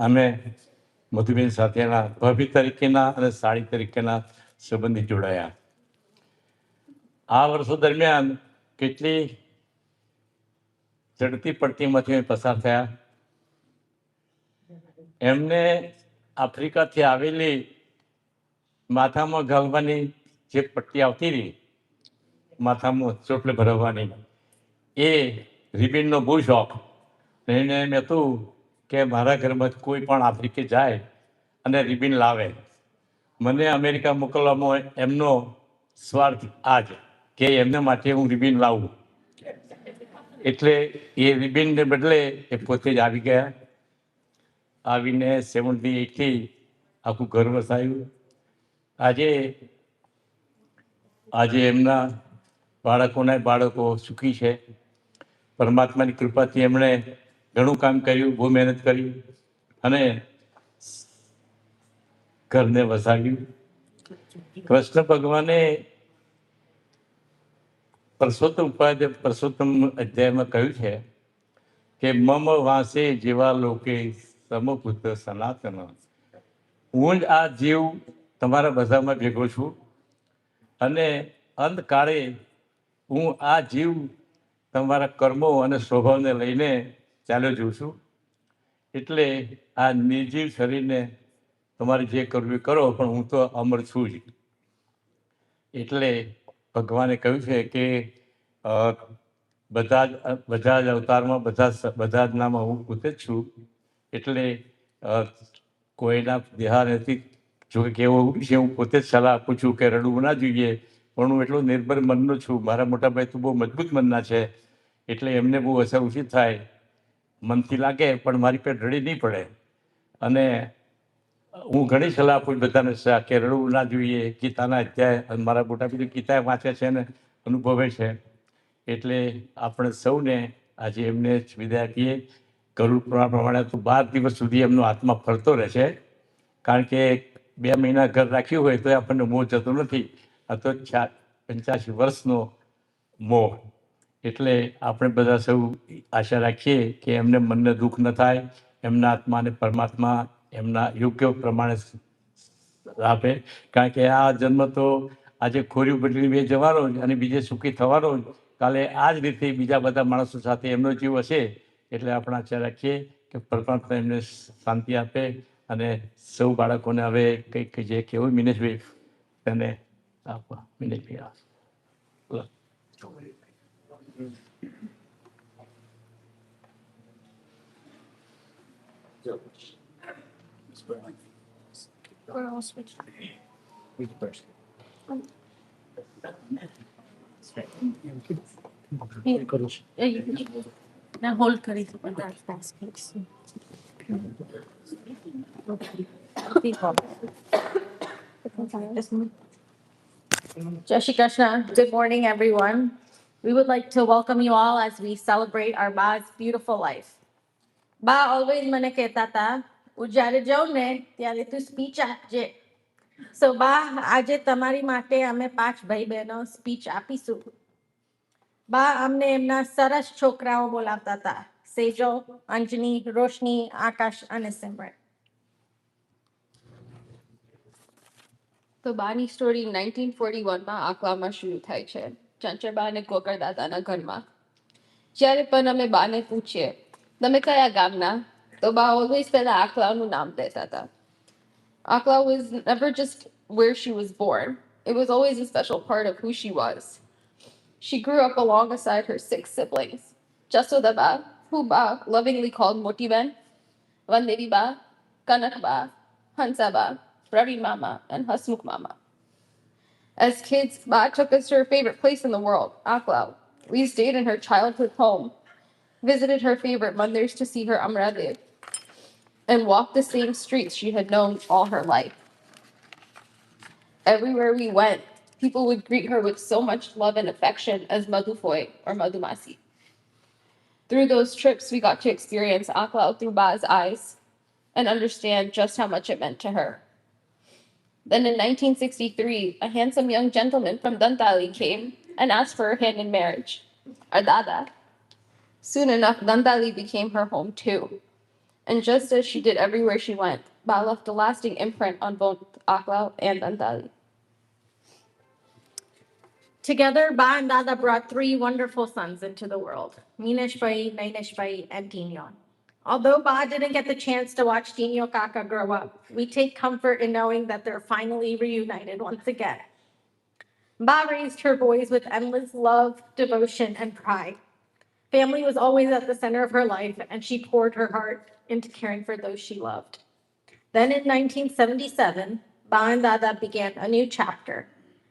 અમે મધુબેન સાથેના ભાભી તરીકેના અને સાળી તરીકેના સંબંધી જોડાયા. આ વર્ષો દરમિયાન કેટલી ચડતી પડતીમાંથી પસાર થયા. એમને આફ્રિકાથી આવેલી માથામાં ઘાલવાની જે પટ્ટી આવતી હતી, માથામાં ચોટલે ભરવાની, એ રિબિનનો બહુ શોખ. એને એમ હતું કે મારા ઘરમાં કોઈ પણ આફ્રિકે જાય અને રિબિન લાવે. મને અમેરિકા મોકલવામાં એમનો સ્વાર્થ આ જ કે એમના માટે હું રિબિન લાવું. એટલે એ રિબિનને બદલે એ પોતે જ આવી ગયા. આવીને 78થી આખું ઘર વસાયું. આજે એમના બાળકો સુખી છે. પરમાત્માની કૃપાથી એમણે ઘણું કામ કર્યું, બહુ મહેનત કરી અને ઘરને વસાવ્યું. કૃષ્ણ ભગવાને પરસોત્તમ પરસોત્તમ અધ્યાયમાં કહ્યું છે કે મમ વાસે જેવા લોકે સમપુત્ર સનાતન. હું જ આ જીવ તમારા બધામાં ભેગો છું અને અંતકાળે હું આ જીવ તમારા કર્મો અને સ્વભાવને લઈને ચાલ્યો જઉં છું. એટલે આ નિર્જીવ શરીરને તમારે જે કરવું એ કરો, પણ હું તો અમર છું જ. એટલે ભગવાને કહ્યું છે કે બધા જ અવતારમાં બધા જ નામાં હું પોતે જ છું. એટલે કોઈના દેહાનેથી જો કે કેવું છે, હું પોતે જ સલાહ આપું છું કે રડવું ના જોઈએ, પણ હું એટલો નિર્ભર મનનો છું. મારા મોટા ભાઈ તો બહુ મજબૂત મનના છે, એટલે એમને બહુ અસર ઓછી થાય. મનથી લાગે પણ મારી પેટ રડી નહીં પડે. અને હું ઘણી સલાહ આપું બધાને કે રડવું ના જોઈએ. ગીતાના અધ્યાય મારા મોટા ભાઈ ગીતા વાંચે છે ને અનુભવે છે. એટલે આપણે સૌને આજે એમને જ વિદાય આપીએ. ગરુડ પુરાણ પ્રમાણે તો 12 દિવસ સુધી એમનો આત્મા ફરતો રહેશે. કારણ કે 2 મહિના ઘર રાખ્યું હોય તો આપણને મોહ જતો નથી. આ તો 85 વર્ષનો મોહ. એટલે આપણે બધા સૌ આશા રાખીએ કે એમને મનને દુઃખ ન થાય, એમના આત્માને પરમાત્મા એમના યોગ્ય પ્રમાણે આપે. કારણ કે આ જન્મ તો આજે ખોર્યું બદલીને જવાનો જ અને બીજે સુખી થવાનો જ. કાલે આ જ રીતે બીજા બધા માણસો સાથે એમનો જીવ હશે. એટલે આપણે આશા રાખીએ કે પરમાત્મા એમને શાંતિ આપે. અને સૌ બાળકોને હવે કંઈક જે કેવું મિનેશભાઈ તેને આપવા. મિનેશભાઈ
ના હોલ્ડ કરી Jai Shri Krishna. Good morning, everyone. We would like to welcome you all as we celebrate our Ba's beautiful life. Ba always મને કહેતા હતા, હું જ્યારે જાઉં ને ત્યારે તું સ્પીચ આપજે. So બા આજે તમારી માટે અમે 5 ભાઈ બહેનો સ્પીચ આપીશું. બા અમને એમના સરસ છોકરાઓ બોલાવતા હતા, સેજો, અંજની, રોશની, આકાશ અને સિમરન.
તો બાની સ્ટોરી 1941માં આકલામાં શરૂ થાય છે, ચંચળબા અને ગોકળ દાદાના ઘરમાં. જ્યારે પણ અમે બાને પૂછીએ તમે કયા ગામના, તો બા ઓલવેઝ પહેલા આકલાનું નામ દેતા હતા. Akla was never just where she was born. It was always a special part of who she was. She grew up alongside her 6 siblings. Jasodaba, who Ba lovingly called Motiben, Vandevi Ba, Kanak Ba, Hansa Ba, Ravi Mama, and Hasmukh Mama. As kids, Ba took us to her favorite place in the world, Aklau. We stayed in her childhood home, visited her favorite mandirs to see her Amradev, and walked the same streets she had known all her life. Everywhere we went, people would greet her with so much love and affection as Madufoy or Madumasi. Through those trips, we got to experience Aklau through Ba's eyes and understand just how much it meant to her. Then in 1963, a handsome young gentleman from Dantali came and asked for her hand in marriage, our Dada. Soon enough, Dantali became her home too. And just as she did everywhere she went, Ba left a lasting imprint on both Aklau and Dantali.
Together, Ba and Dada brought 3 wonderful sons into the world, Minesh Bhai, Nainish Bhai, and Tino. Although Ba didn't get the chance to watch Tino Kaka grow up, we take comfort in knowing that they're finally reunited once again. Ba raised her boys with endless love, devotion, and pride. Family was always at the center of her life, and she poured her heart into caring for those she loved. Then in 1977, Ba and Dada began a new chapter.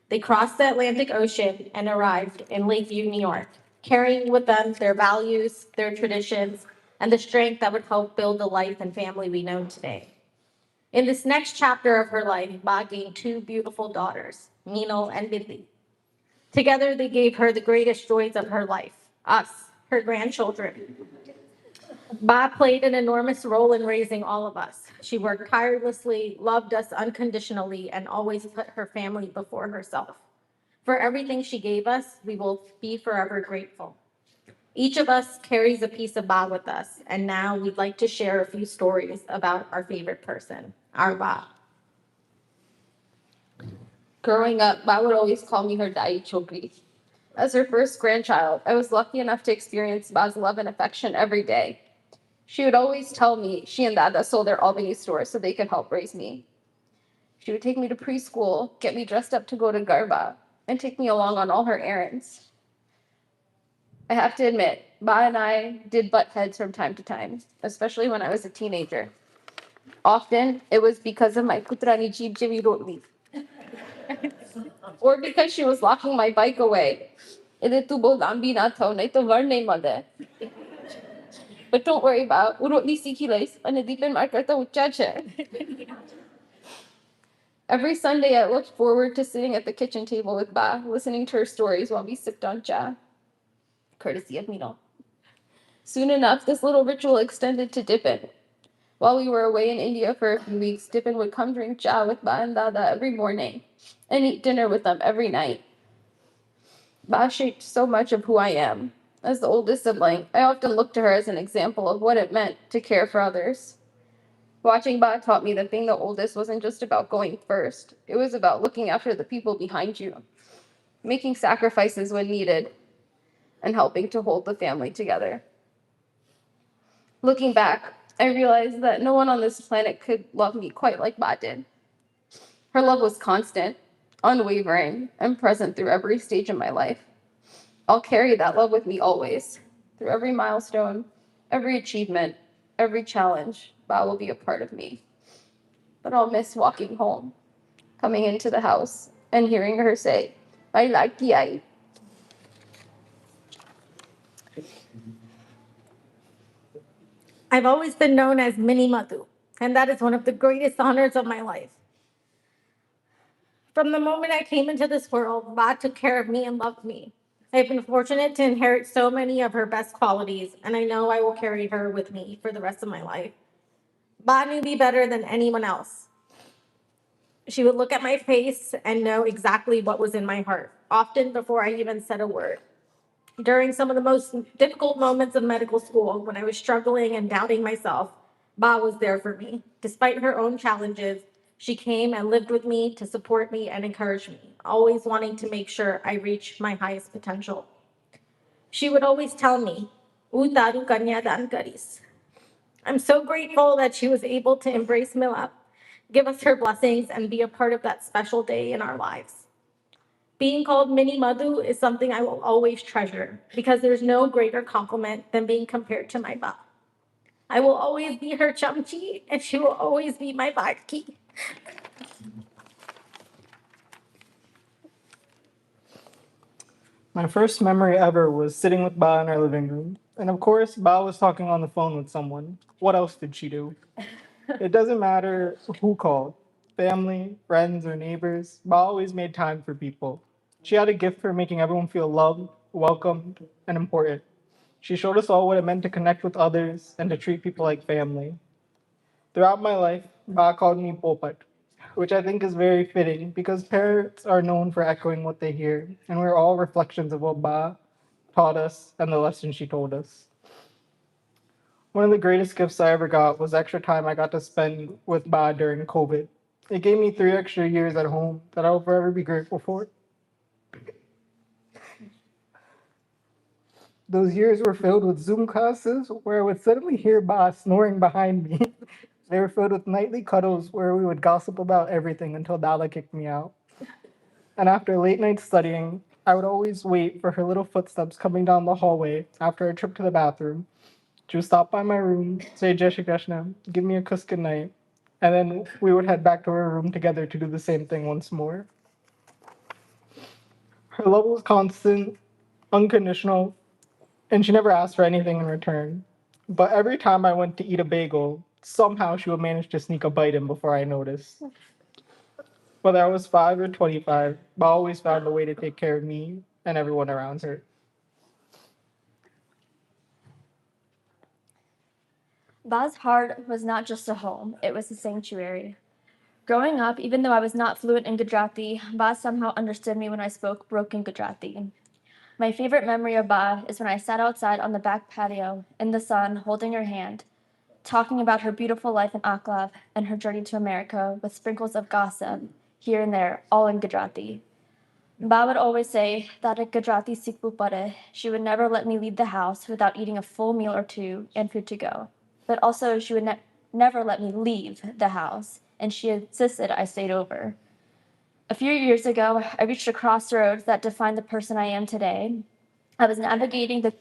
They crossed the Atlantic Ocean and arrived in Lakeview, New York, carrying with them their values, their traditions, and the strength that would help build the life and family we know today. In this next chapter of her life, Ba gained 2 beautiful daughters, Meenal and Bidli. Together, they gave her the greatest joys of her life, us, her grandchildren. Ba played an enormous role in raising all of us. She worked tirelessly, loved us unconditionally, and always put her family before herself. For everything she gave us, we will be forever grateful. Each of us carries a piece of Ba with us, and now we'd like to share a few stories about our favorite person, our Ba.
Growing up, Ba would always call me her Dai Chokri. As her first grandchild, I was lucky enough to experience Ba's love and affection every day. She would always tell me she and Dada sold their Albany store so they could help raise me. She would take me to preschool, get me dressed up to go to Garba, and take me along on all her errands. I have to admit, Ba and I did butt heads from time to time, especially when I was a teenager. Often, it was because of my Kutrani Jeep Jimmy Rotli, or because she was locking my bike away. Ide tu bo lambi na tho, nahi to varn nahi made. But don't worry about Rotli sikhi lais, ane deepen mar karta ucha che. Every Sunday, I looked forward to sitting at the kitchen table with Ba, listening to her stories while we sipped on cha, courtesy of Mino. Soon enough, this little ritual extended to Dippin. While we were away in India for a few weeks, Dippin would come drink cha with Ba and Dada every morning and eat dinner with them every night. Ba shaped so much of who I am. As the oldest sibling, I often looked to her as an example of what it meant to care for others. Watching Ba taught me that being the oldest wasn't just about going first. It was about looking after the people behind you, making sacrifices when needed, and helping to hold the family together. Looking back, I realized that no one on this planet could love me quite like Ba did. Her love was constant, unwavering, and present through every stage of my life. I'll carry that love with me always. Through every milestone, every achievement, every challenge, Ba will be a part of me. But I'll miss walking home, coming into the house, and hearing her say, I like the eye.
I've always been known as Mini Madhu, and that is one of the greatest honors of my life. From the moment I came into this world, Ba took care of me and loved me. I've been fortunate to inherit so many of her best qualities, and I know I will carry her with me for the rest of my life. Ba knew me better than anyone else. She would look at my face and know exactly what was in my heart, often before I even said a word. During some of the most difficult moments of medical school, when I was struggling and doubting myself, Ba was there for me. Despite her own challenges, she came and lived with me to support me and encourage me, always wanting to make sure I reach my highest potential. She would always tell me, "U taru kanya dan karis." I'm so grateful that she was able to embrace Milap, give us her blessings, and be a part of that special day in our lives. Being called Mini Madhu is something I will always treasure because there's no greater compliment than being compared to my Ba. I will always be her chamchi and she will always be my Badki.
My first memory ever was sitting with Ba in our living room. And of course, Ba was talking on the phone with someone. What else did she do? It doesn't matter who called, family, friends, or neighbors. Ba always made time for people. She had a gift for making everyone feel loved, welcomed, and important. She showed us all what it meant to connect with others and to treat people like family. Throughout my life, Ba called me Popat, which I think is very fitting because parents are known for echoing what they hear, and we're all reflections of what Ba taught us and the lessons she told us. One of the greatest gifts I ever got was extra time I got to spend with Ba during COVID. It gave me 3 extra years at home that I will forever be grateful for. Those years were filled with Zoom classes where I would suddenly hear Ba snoring behind me. They were filled with nightly cuddles where we would gossip about everything until Dala kicked me out. And after late night studying, I would always wait for her little footsteps coming down the hallway after a trip to the bathroom. She would stop by my room, say Jai Shri Krishna, give me a kiss goodnight, and then we would head back to her room together to do the same thing once more. Her love was constant, unconditional, and she never asked for anything in return. But every time I went to eat a bagel, somehow she would manage to sneak a bite in before I noticed. Whether I was 5 or 25, Ba always found a way to take care of me and everyone around her.
Ba's heart was not just a home, it was a sanctuary. Growing up, even though I was not fluent in Gujarati, Ba somehow understood me when I spoke broken Gujarati. My favorite memory of Ba is when I sat outside on the back patio in the sun, holding her hand, talking about her beautiful life in Aklav and her journey to America with sprinkles of gossip here and there, all in Gujarati. Ba would always say that at Gujarati Sikhu Pare, she would never let me leave the house without eating a full meal or two and food to go. But also, she would never let me leave the house, and she insisted I stayed over. A few years ago, I reached a crossroads that defined the person I am today. I was navigating the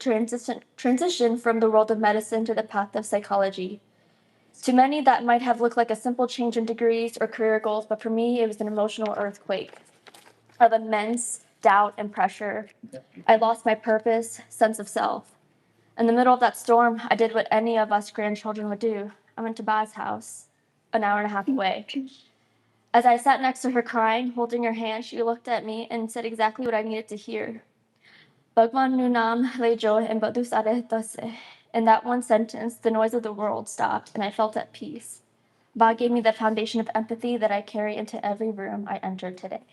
transition from the world of medicine to the path of psychology. To many, that might have looked like a simple change in degrees or career goals, but for me, it was an emotional earthquake of immense doubt and pressure. I lost my purpose, sense of self. In the middle of that storm, I did what any of us grandchildren would do. I went to Ba's house, an hour and a half away. As I sat next to her crying, holding her hand, she looked at me and said exactly what I needed to hear. Bhagwan nu naam lejo and badu sare tose. In that one sentence, the noise of the world stopped, and I felt at peace. Ba gave me the foundation of empathy that I carry into every room I enter today.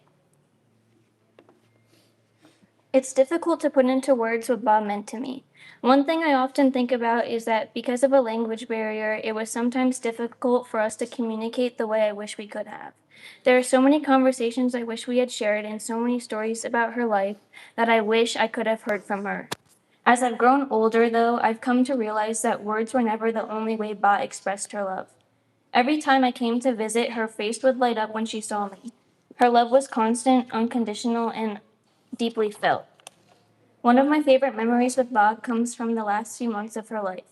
It's difficult to put into words what Ba meant to me. One thing I often think about is that because of a language barrier, it was sometimes difficult for us to communicate the way I wish we could have. There are so many conversations I wish we had shared and so many stories about her life that I wish I could have heard from her. As I've grown older, though, I've come to realize that words were never the only way Ba expressed her love. Every time I came to visit, her face would light up when she saw me. Her love was constant, unconditional, and deeply felt. One of my favorite memories with Ba comes from the last few months of her life.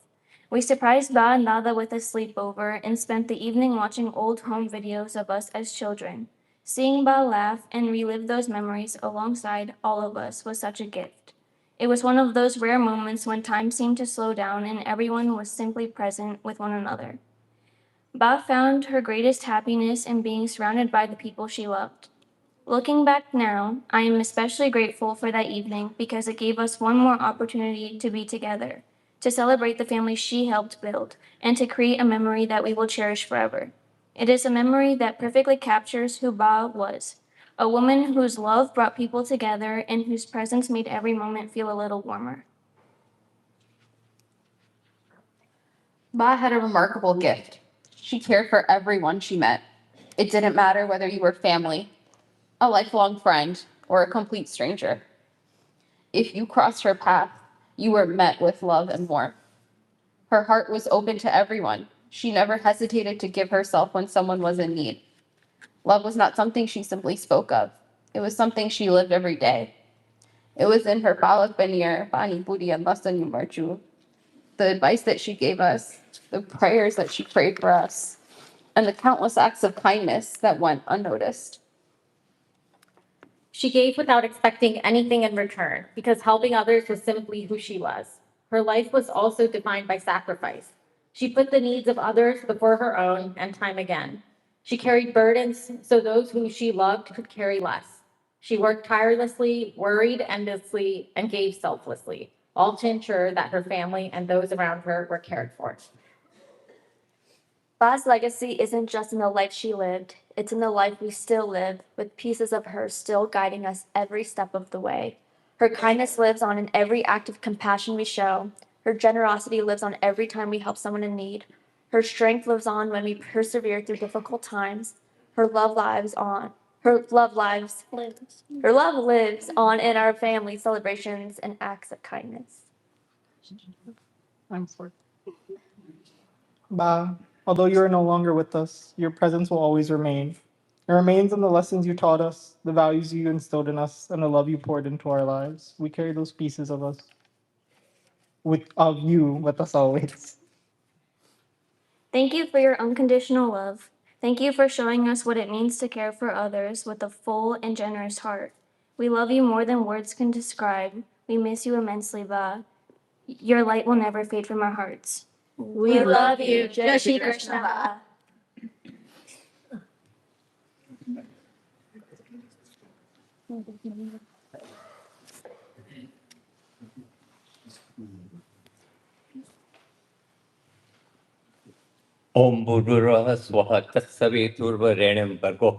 We surprised Ba and Nada with a sleepover and spent the evening watching old home videos of us as children. Seeing Ba laugh and relive those memories alongside all of us was such a gift. It was one of those rare moments when time seemed to slow down and everyone was simply present with one another. Ba found her greatest happiness in being surrounded by the people she loved. Looking back now, I am especially grateful for that evening because it gave us one more opportunity to be together, to celebrate the family she helped build, and to create a memory that we will cherish forever. It is a memory that perfectly captures who Ba was, a woman whose love brought people together and whose presence made every moment feel a little warmer.
Ba had a remarkable gift. She cared for everyone she met. It didn't matter whether you were family, a lifelong friend, or a complete stranger. If you crossed her path, you were met with love and warmth. Her heart was open to everyone. She never hesitated to give herself when someone was in need. Love was not something she simply spoke of. It was something she lived every day. It was in her Balak Banir, Bani Budi, and Lasan Marchu, the advice that she gave us, the prayers that she prayed for us, and the countless acts of kindness that went unnoticed.
She gave without expecting anything in return because helping others was simply who she was. Her life was also defined by sacrifice. She put the needs of others before her own, and time again. She carried burdens so those who she loved could carry less. She worked tirelessly, worried endlessly, and gave selflessly, all to ensure that her family and those around her were cared for.
Ba's legacy isn't just in the life she lived, it's in the life we still live, with pieces of her still guiding us every step of the way. Her kindness lives on in every act of compassion we show. Her generosity lives on every time we help someone in need. Her strength lives on when we persevere through difficult times. Her love lives on. Her love lives on in our family celebrations and acts of kindness.
I'm sorry. Ba, although you are no longer with us, your presence will always remain. It remains in the lessons you taught us, the values you instilled in us, and the love you poured into our lives. We carry those pieces of us, of you, with us always.
Thank you for your unconditional love. Thank you for showing us what it means to care for others with a full and generous heart. We love you more than words can describe. We miss you immensely, Ba. Your light will never fade from our hearts. We love you, Jai Shri Krishna, Ba.
ઓમ ભૂર્ભુવઃ સ્વઃ તત્સવિતુર્વરેણ્યં ભર્ગો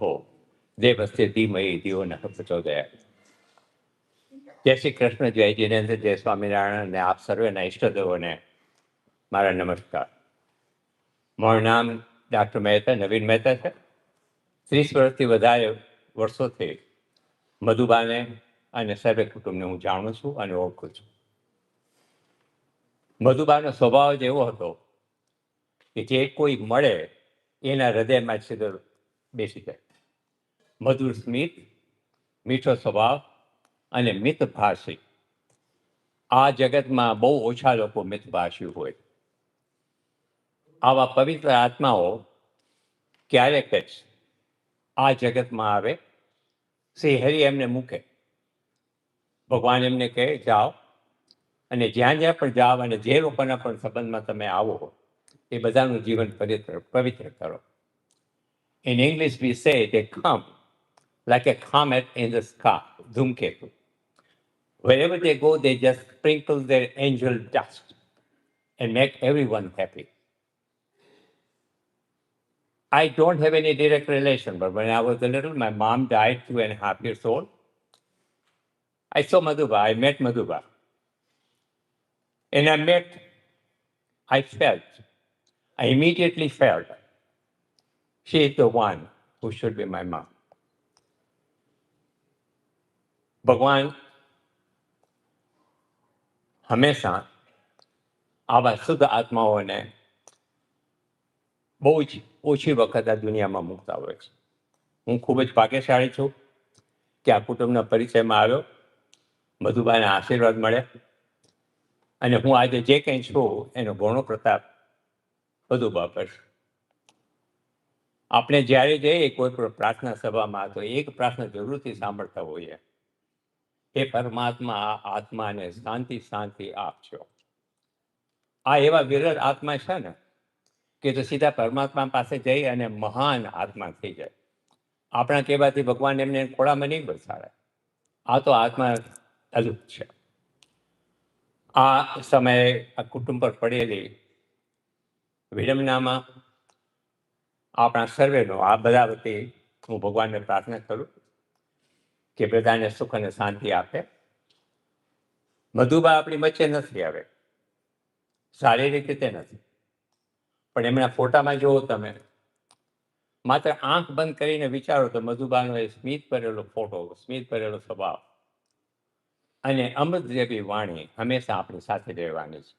દેવસ્ય ધીમહિ ધિયો નઃ પ્રચોદયાત. જય શ્રી કૃષ્ણ, જય જિનેન્દ્ર, જય સ્વામિનારાયણ અને આપ સર્વેના ઈષ્ટદેવોને મારા નમસ્કાર. મારું નામ doctor Mehta, નવીન મહેતા છે. 30 વર્ષથી વધારે વર્ષોથી મધુબાને અને સર્વે કુટુંબને હું જાણું છું અને ઓળખું છું. મધુબાનો સ્વભાવ જ એવો હતો કે જે કોઈ મળે એના હૃદયમાં સીધો બેસી જાય. મધુર સ્મિત, મીઠો સ્વભાવ અને મિતભાષી. આ જગતમાં બહુ ઓછા લોકો મિતભાષી હોય. આવા પવિત્ર આત્માઓ ક્યારેક જ આ જગતમાં આવે. શ્રી હરિ એમને મૂકે. ભગવાન એમને કહે જાઓ, અને જ્યાં જ્યાં પણ જાઓ અને જે લોકોના પણ સંબંધમાં તમે આવો એ બધાનું જીવન પવિત્ર કરો. In English we say they come like a comet in the sky, Dhumketu. Wherever they go, they just sprinkle their angel dust and make everyone happy. I don't have any direct relation, but when I was a little, my mom died 2.5 years old. I saw Madhuba, I met Madhuba. And I immediately felt, she is the one who should be my mom. ભગવાન હંમેશા આવા શુદ્ધ આત્માઓને બહુ જ ઓછી વખત આ દુનિયામાં મૂકતા હોય છે. હું ખૂબ જ ભાગ્યશાળી છું કે આ કુટુંબના પરિચયમાં આવ્યો, મધુબાના આશીર્વાદ મળે, અને હું આજે જે કંઈ છું એનો ઘણો પ્રતાપ મધુબા પર છે. આપણે જ્યારે જઈએ કોઈ પણ પ્રાર્થના સભામાં તો એક પ્રાર્થના જરૂરથી સાંભળતા હોઈએ, હે પરમાત્મા આ આત્માને શાંતિ શાંતિ આપજો. આ એવા વિરલ આત્મા છે ને કે તો સીધા પરમાત્મા પાસે જઈ અને મહાન આત્મા થઈ જાય. આપણા કહેવાથી ભગવાન એમને ખોળામાં નહીં બેસાડે. આ તો આત્મા અદભુત છે. આ સમયે આ કુટુંબ પર પડેલી વિડંબનામાં આપણા સર્વેનો આ બધા વતી હું ભગવાનને પ્રાર્થના કરું કે બધાને સુખ અને શાંતિ આપે. મધુબા આપણી વચ્ચે નથી આવે, શારીરિક રીતે નથી, પણ એમના ફોટામાં જુઓ તમે, માત્ર આંખ બંધ કરીને વિચારો તો મધુબાનો એ સ્મિત ભરેલો ફોટો, સ્મિત ભરેલો સ્વભાવ અને અમૃત જેવી વાણી હંમેશા આપણી સાથે રહેવાની છે.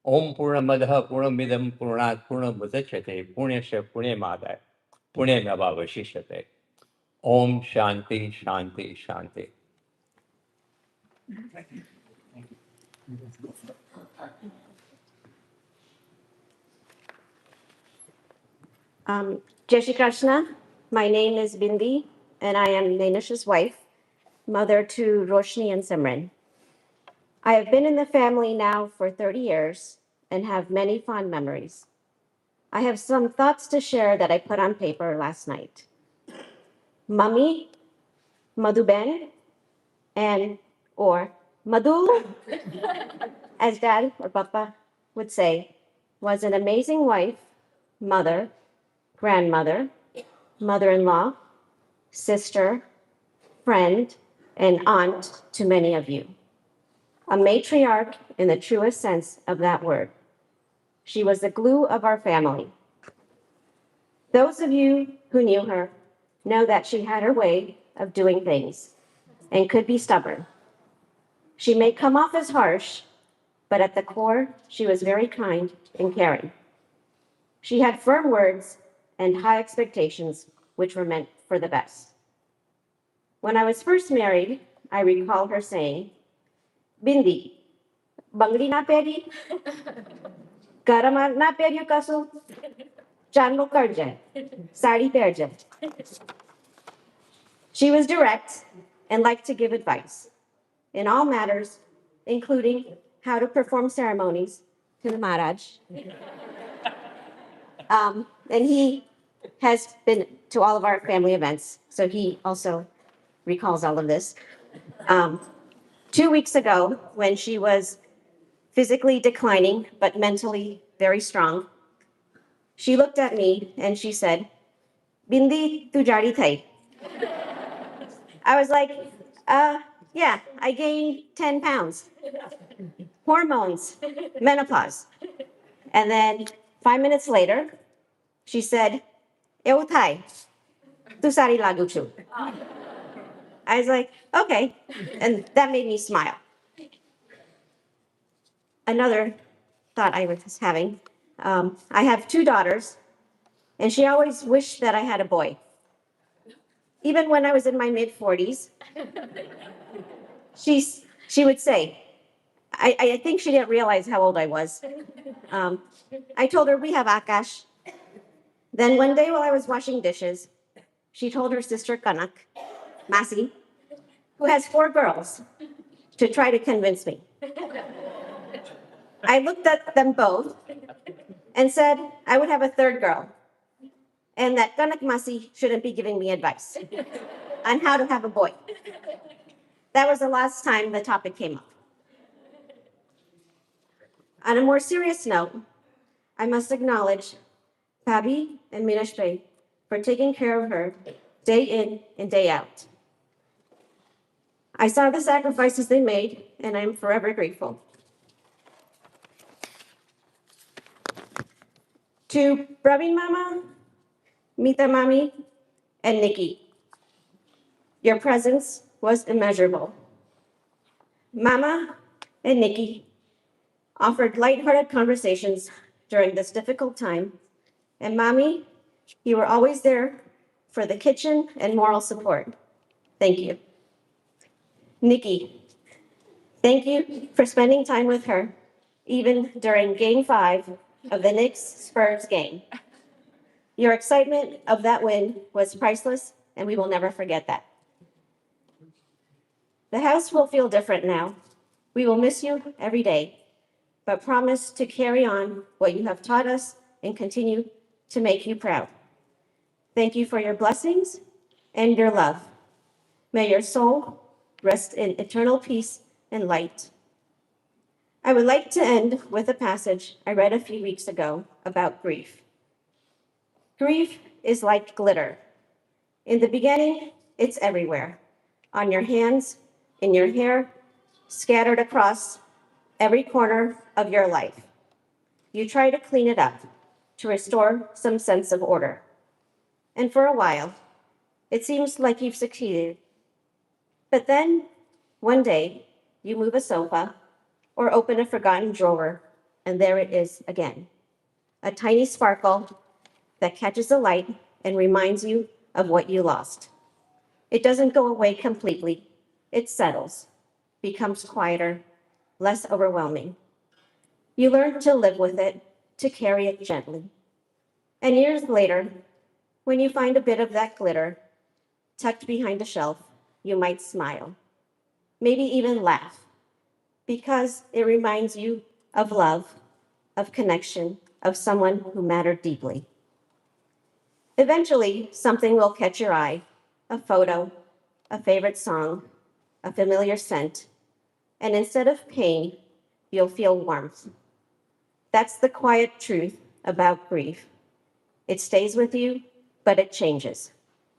ઓમ પૂર્ણમદ પૂર્ણમિદમ પૂર્ણાત પૂર્ણમુદચ્યતે પૂર્ણસ્ય પૂર્ણમાદાય પૂર્ણમેવાવશિષ્યતે. ઓમ શાંતિ શાંતિ શાંતિ.
Jai Shri Krishna. My name is Bindi, and I am Nainish's wife, mother to Roshni and Simran. I have been in the family now for 30 years and have many fond memories. I have some thoughts to share that I put on paper last night. Mummy, Madhuben, and or Madhu, as Dad or Papa would say, was an amazing wife, mother, grandmother, mother-in-law, sister, friend, and aunt to many of you. A matriarch in the truest sense of that word. She was the glue of our family. Those of you who knew her know that she had her way of doing things and could be stubborn. She may come off as harsh, but at the core, she was very kind and caring. She had firm words and high expectations, which were meant for the best. When I was first married, I recall her saying, Bindi, bangli na peri, garama na peryu kasu, chanlo karje, sari perje. She was direct and liked to give advice in all matters, including how to perform ceremonies to the Maharaj. And he has been to all of our family events, so he also recalls all of this. 2 weeks ago, when she was physically declining but mentally very strong. She looked at me and she said, Bindi, tu jari thai. I was like, yeah, I gained 10 pounds. Hormones, menopause. And then 5 minutes later, she said, Eu thai, tu sari lagu chu. I was like, okay. And that made me smile. Another thought I was having, I have two daughters, and she always wished that I had a boy. Even when I was in my mid 40s, she would say, I think she didn't realize how old I was. Um, I told her, we have Akash. Then one day while I was washing dishes, she told her sister Kanak, Masi, who has 4 girls, to try to convince me. I looked at them both and said I would have a third girl, and that Kanak Masi shouldn't be giving me advice on how to have a boy. That was the last time the topic came up. On a more serious note, I must acknowledge Pabi and Minashpe for taking care of her day in and day out. I saw the sacrifices they made, and I'm forever grateful. To Praveen Mama, Mita Mami, and Nikki, your presence was immeasurable. Mama and Nikki offered lighthearted conversations during this difficult time, and Mami, you were always there for the kitchen and moral support. Thank you. Nikki, thank you for spending time with her, even during Game 5 of the Knicks-Spurs game. Your excitement of that win was priceless, and we will never forget that. The house will feel different now. We will miss you every day, but promise to carry on what you have taught us and continue to make you proud. Thank you for your blessings and your love. May your soul rest in eternal peace and light. I would like to end with a passage I read a few weeks ago about grief. Grief is like glitter. In the beginning, it's everywhere, on your hands, in your hair, scattered across every corner of your life. You try to clean it up, to restore some sense of order. And for a while, it seems like you've succeeded. But then, one day, you move a sofa or open a forgotten drawer, and there it is again. A tiny sparkle that catches the light and reminds you of what you lost. It doesn't go away completely. It settles, becomes quieter, less overwhelming. You learn to live with it, to carry it gently. And years later, when you find a bit of that glitter tucked behind a shelf, you might smile, maybe even laugh, because it reminds you of love, of connection, of someone who mattered deeply. Eventually, something will catch your eye, a photo, a favorite song, a familiar scent, and instead of pain, you'll feel warmth. That's the quiet truth about grief. It stays with you, but it changes.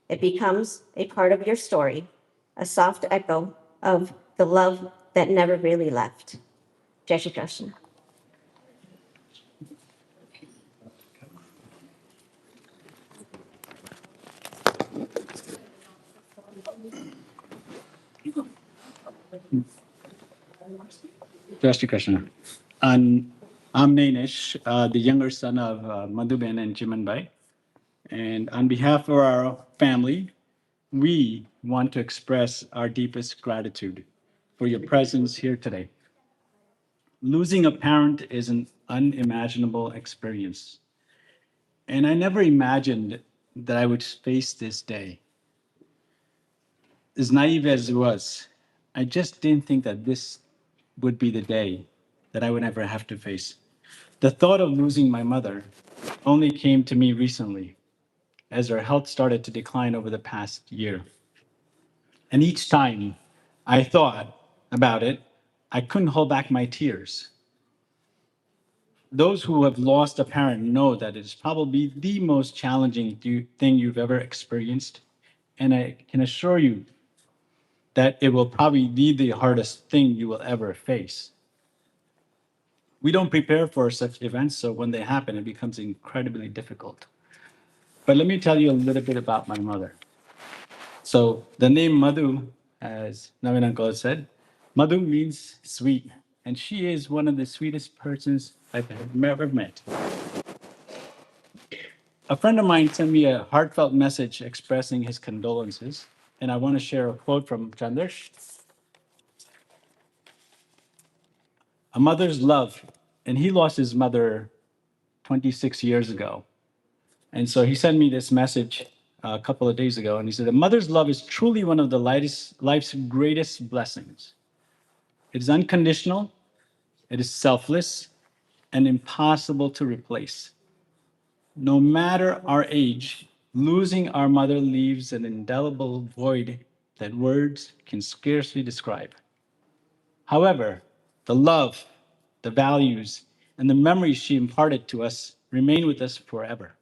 It becomes a part of your story, a soft echo of the love that never really left. Jai Shri Krishna.
Jai Shri Krishna. And I'm Nainish, the younger son of Madhuben and Jimanbai. And on behalf of our family, we want to express our deepest gratitude for your presence here today. Losing a parent is an unimaginable experience. And I never imagined that I would face this day. As naive as it was, I just didn't think that this would be the day that I would ever have to face. The thought of losing my mother only came to me recently as her health started to decline over the past year. And each time I thought about it, I couldn't hold back my tears. those who have lost a parent know that it's probably the most challenging thing you've ever experienced. And I can assure you that it will probably be the hardest thing you will ever face. We don't prepare for such events, so when they happen, it becomes incredibly difficult. But let me tell you a little bit about my mother. So the name Madhu, as Navin uncle said, Madhu means sweet, and she is one of the sweetest persons I've ever met. A friend of mine sent me a heartfelt message expressing his condolences, and I want to share a quote from Chandrash. A mother's love, and he lost his mother 26 years ago. And so he sent me this message a couple of days ago, and he said, a mother's love is truly one of the life's greatest blessings. It is unconditional, it is selfless, and impossible to replace. No matter our age, losing our mother leaves an indelible void that words can scarcely describe. However, the love, the values, and the memories she imparted to us remain with us forever.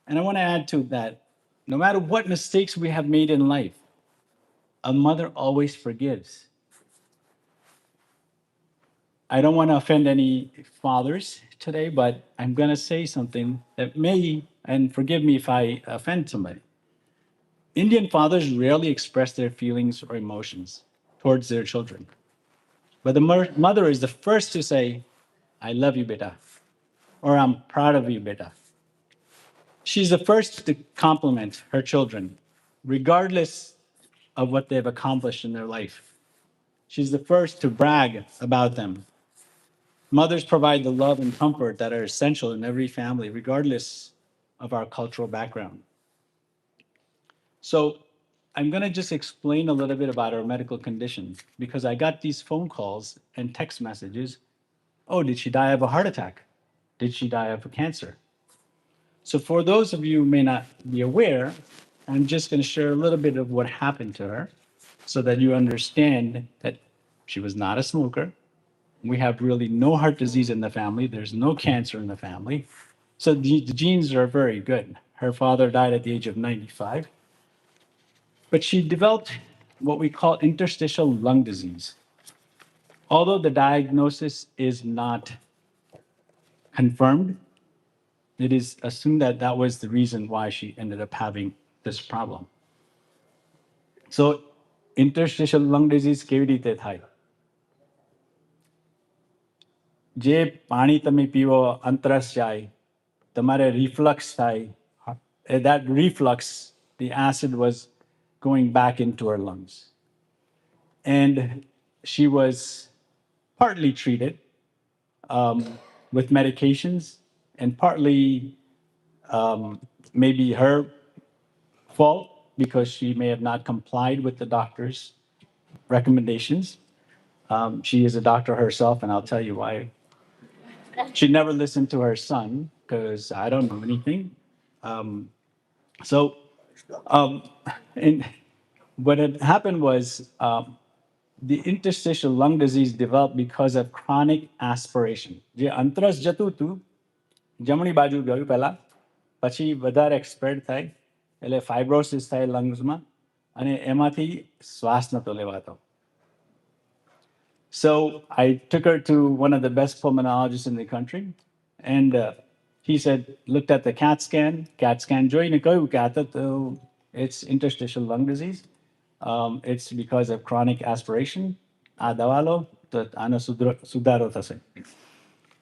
And I want to add to that, no matter what mistakes we have made in life, a mother always forgives. I don't want to offend any fathers today, but I'm going to say something that may, and forgive me if I offend somebody. Indian fathers rarely express their feelings or emotions towards their children. But the mother is the first to say, I love you, beta, or I'm proud of you, beta. She's the first to compliment her children, regardless of what they've accomplished in their life. She's the first to brag about them. Mothers provide the love and comfort that are essential in every family, regardless of our cultural background. So I'm going to just explain a little bit about her medical condition because I got these phone calls and text messages. Oh, did she die of a heart attack? Did she die of a cancer? So for those of you who may not be aware, I'm just going to share a little bit of what happened to her so that you understand that she was not a smoker. We have really no heart disease in the family. There's no cancer in the family. So the genes are very good. Her father died at the age of 95, but she developed what we call interstitial lung disease. Although the diagnosis is not confirmed, it is assumed that that was the reason why she ended up having this problem. So interstitial lung disease કેવી રીતે થાય? જે પાણી તમે પીવો અંતરસ જાય, તમારે reflux થાય. That reflux, the acid was going back into her lungs. And she was partly treated with medications and partly maybe her fault because she may have not complied with the doctor's recommendations. She is a doctor herself, and I'll tell you why. She never listened to her son because I don't know anything. Um, so, and what had happened was the interstitial lung disease developed because of chronic aspiration. જે અંતરસ જતું હતું, જમણી બાજુ ગયું પહેલા, પછી વધારે એક્સપેર્ટ થાય, એટલે ફાઇબ્રોસિસ થાય લંગ્સમાં, અને એમાંથી શ્વાસ નતો લેવાતો. So I took her to one of the best pulmonologists in the country, and he said, looked at the CAT scan joined it's interstitial lung disease. It's because of chronic aspiration. આ દવા લો તો આનો સુધારો થશે.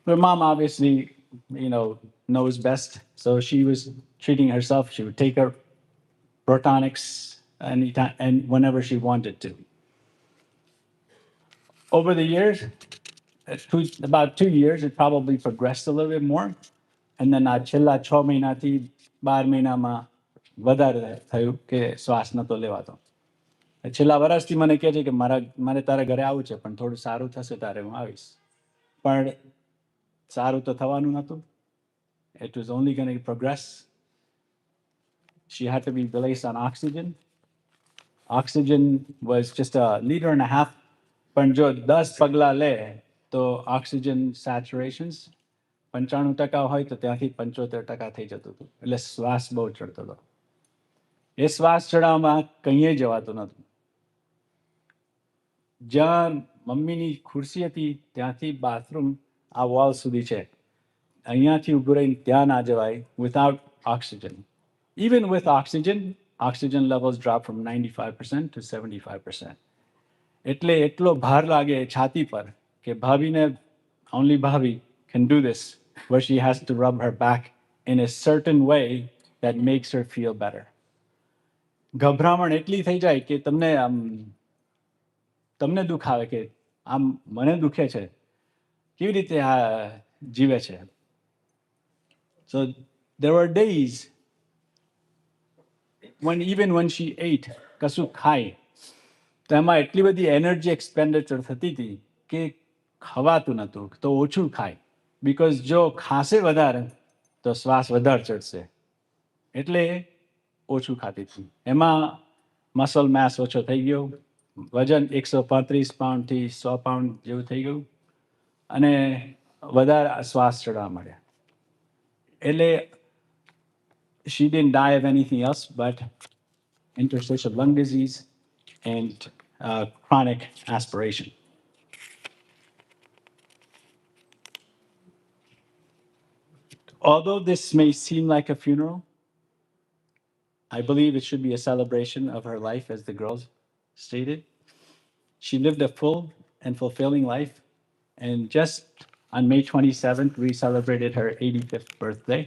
Her mom obviously, knows best, so she was treating herself. She would take her protonics anytime and whenever she wanted to. Over the years, about 2 years, it probably progressed a little bit more. And then છેલ્લા 6 મહિનાથી 12 મહિનામાં વધારે થયું કે શ્વાસ નતો લેવાતો. છેલ્લા વર્ષથી મને કહે છે કે મારે તારા ઘરે આવું છે પણ થોડું સારું થશે તારે હું આવીશ. પણ સારું તો થવાનું નતું. It was only going to progress. She had to be placed on oxygen. Oxygen was just 1.5 liters. પણ જો 10 પગલા લે તો oxygen saturations 95% હોય તો ત્યાંથી 75% થઈ જતું હતું. એટલે શ્વાસ બહુ ચડતો હતો. એ શ્વાસ ચડાવવામાં કંઈ જવાતું નહોતું. જ્યાં મમ્મીની ખુરશી હતી ત્યાંથી બાથરૂમ આ વોલ સુધી છે. અહીંયાથી ઊભું રહીને ત્યાં ના જવાય without oxygen. Even with oxygen, oxygen levels drop from 95% to 75%. એટલે એટલો ભાર લાગે છાતી પર કે ભાભીને only ભાભી can do this, where she has to rub her back in a certain way that makes her feel better. ગભરામણ એટલી થઈ જાય કે તમને દુખાવે કે આમ મને દુખે છે, કેવી રીતે આ જીવે છે. So there were days when even when she ate કશું ખાય તો એમાં એટલી બધી એનર્જી એક્સપેન્ડિચર થતી હતી કે ખવાતું નહોતું, તો ઓછું ખાય. બિકોઝ જો ખાશે વધારે તો શ્વાસ વધારે ચડશે, એટલે ઓછું ખાતી હતી. એમાં મસલ માસ ઓછો થઈ ગયો, વજન 135 પાઉન્ડથી 100 પાઉન્ડ જેવું થઈ ગયું અને વધારે શ્વાસ ચડવા માંડ્યા. એટલે she didn't die of anything else but interstitial lung disease and chronic aspiration. Although this may seem like a funeral, I believe it should be a celebration of her life, as the girls stated. She lived a full and fulfilling life, and just on May 27th, we celebrated her 85th birthday.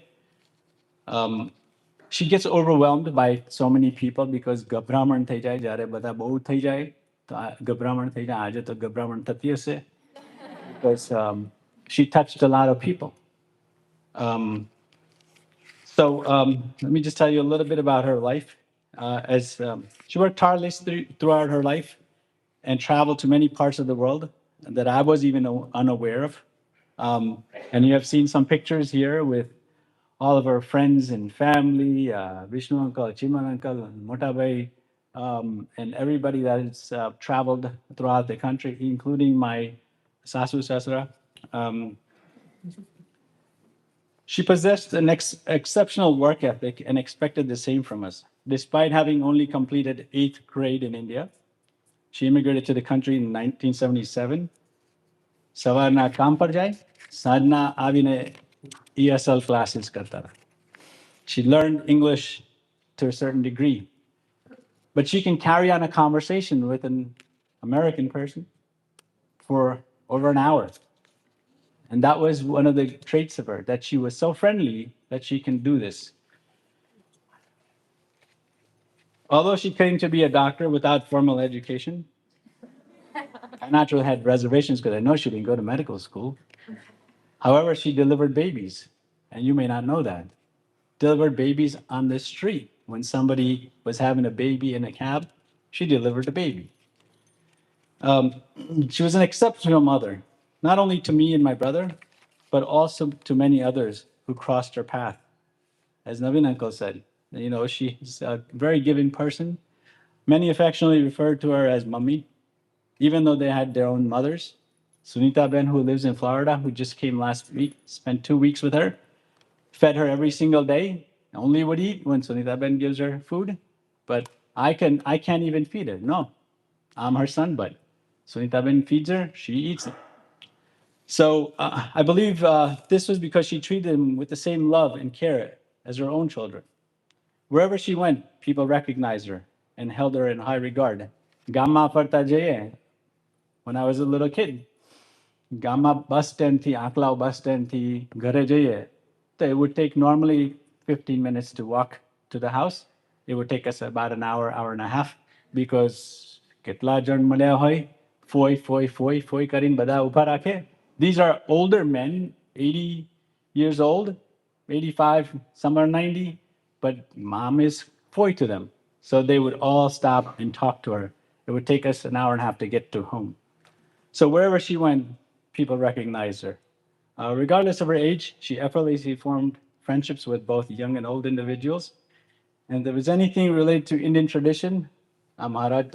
She gets overwhelmed by so many people because ગભરામણ થઈ જાય. જ્યારે બધા બહુ થઈ જાય તો ગભરામણ થઈ જાય. આજે તો ગભરામણ થતી હશે because she touched a lot of people. So let me just tell you a little bit about her life. As she worked tirelessly throughout her life and traveled to many parts of the world that I was even unaware of. And you have seen some pictures here with all of her friends and family, Vishnu uncle, Chiman uncle, Motabay, and everybody that has traveled throughout the country, including my Sasu Sasra. She possessed an exceptional work ethic and expected the same from us. Despite having only completed 8th grade in India, she immigrated to the country in 1977. સવારના કામ પર જાય, સાંજના આવીને ESL classes કરતા. She learned English to a certain degree, but she can carry on a conversation with an American person for over an hour. And that was one of the traits of her, that she was so friendly that she can do this. Although she claimed to be a doctor without formal education, I naturally had reservations because I know she didn't go to medical school. However, she delivered babies, and you may not know that. Delivered babies on the street. When somebody was having a baby in a cab, she delivered the baby. She was an exceptional mother, not only to me and my brother, but also to many others who crossed her path. As Navin uncle said, she's a very giving person. Many affectionately referred to her as Mummy, even though they had their own mothers. Sunita Ben, who lives in Florida, who just came last week, spent 2 weeks with her, fed her every single day. Only would eat when Sunita Ben gives her food, but I can't even feed her. No, I'm her son, but Sunita Ben feeds her, she eats it. So I believe this was because she treated them with the same love and care as her own children. Wherever she went, people recognized her and held her in high regard. Gamma farta jaye. When I was a little kid, Gamma bus stand thi, Aklao bus stand thi, ghare jaye. So it would take normally 15 minutes to walk to the house. It would take us about an hour, hour and a half, because ketla jan malya hoy, foy karin bada ubha rakhe. These are older men, 80 years old, 85, some are 90, but mom is foy to them. So they would all stop and talk to her. It would take us an hour and a half to get to home. So wherever she went, people recognized her. Regardless of her age, she effortlessly formed friendships with both young and old individuals. And if there was anything related to Indian tradition, I'm going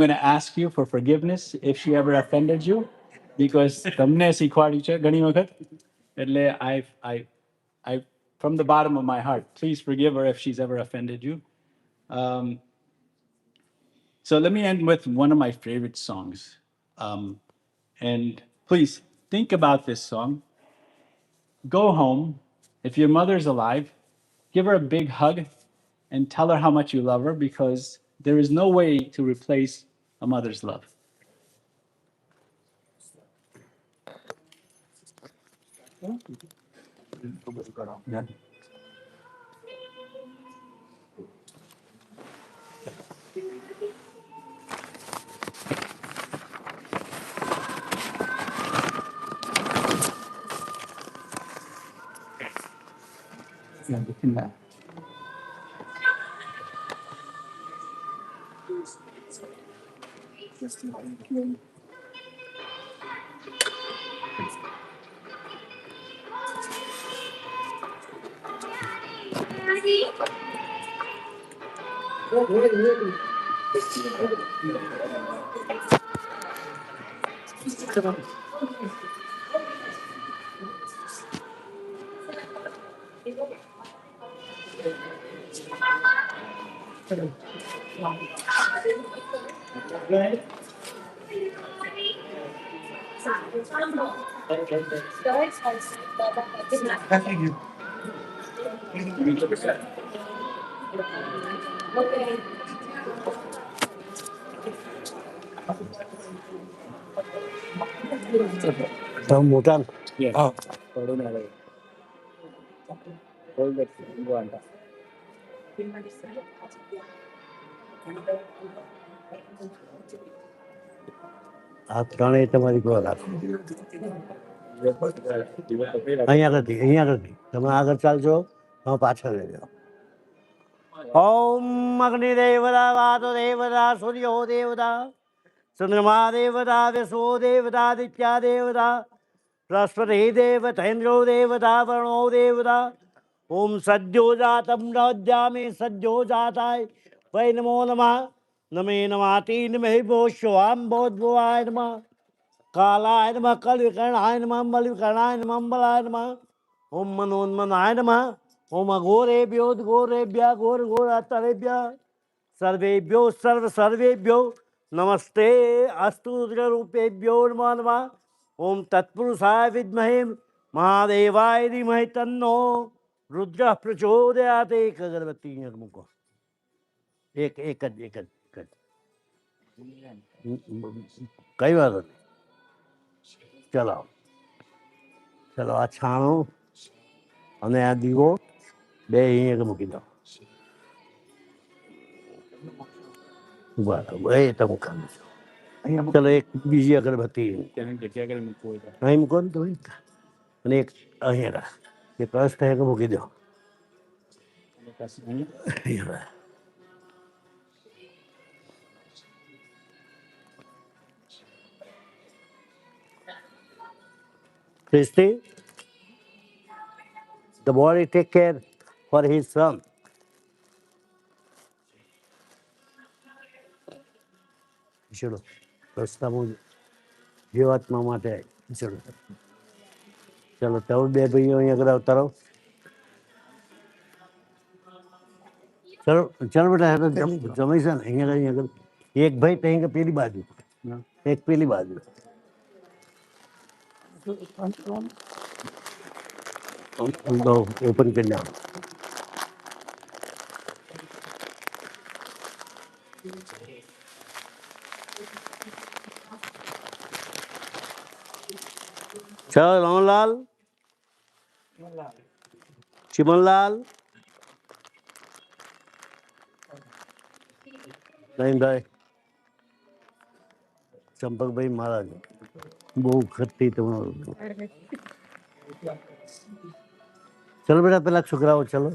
to ask you for forgiveness if she ever offended you. because તમને શીખવાડ્યું છે ઘણી વખત. એટલે I from the bottom of my heart, please forgive her if she's ever offended you. Um, so let me end with one of my favorite songs. Um, and please think about this song. Go home. If your mother's alive, give her a big hug and tell her how much you love her, because there is no way to replace a mother's love.
મોટા
Yes.
હા.
Hold it. Go on.
આ ત્રણેય તમારી ગોળ રાખો. અહીંયા આગળથી તમે આગળ ચાલજો, તમે પાછળ લઈ જાઓ. ઓમ અગ્નિદેવતા વાતુદેવતા સૂર્યો દેવતા ચંદ્રમા દેવતા વિશ્વો દેવતા દિત્યા દેવતા બૃહસ્પતિ દેવતેન્દ્રો દેવતા વર્ણો દેવતા. ઓમ સદ્યો જાતમ નદ્યામિ સદ્યો જાતાય વૈ નમો નમઃ. નમે નમાતિ નમે ભો શ્વામ બોધ્વાય નમઃ. કાલાય નમઃ કલવિકર્ણાય નમઃ બલવિકર્ણાય નમઃ બલાય નમઃ. ઓમ મનોન્મનાય નમઃ. ओम घोरेभ्यो घोरेभ्य घोर घोरातरेभ्य सर्वेभ्यो सर्व सर्वेभ्यो नमस्ते अस्तु रूपेभ्यो नमो नमः. ओम तत्पुरुषाय विद्महे महादेवाय धीमहि तन्नो रुद्र प्रचोदयात्. एक अगरबत्ती मुको, एक एक एक कई बार चलो चलो आ छाणो અને આ દીવો બે અહીંયા મૂકી દો. બરાબર એ તો મૂકાનું છે. ચલો એક બીજી અગરબત્તી અહીં મૂકો ને તમે, અને એક અહીંયા રાખ. એ કળશ થાય કે મૂકી દો અહીંયા. Christy, the boy take care for his son. ચલો રસ્તામાં જીવાત્મા માટે ચલો ચલો તમે બે ભાઈઓ અહીંયા આગળ આવતા રહો. ચલો ચલો બેટા જમી છે ને અહીંયા આગળ એક ભાઈ ત્યાં પેલી બાજુ, એક પેલી બાજુ. ઓપન કરી નાખો. ચલો રામલાલ, ચિમનલાલ, નયનભાઈ, ચંપકભાઈ મહારાજ, બહુ ખર્ચી તમારું. ચલો બેટા પેલા છોકરાઓ ચલો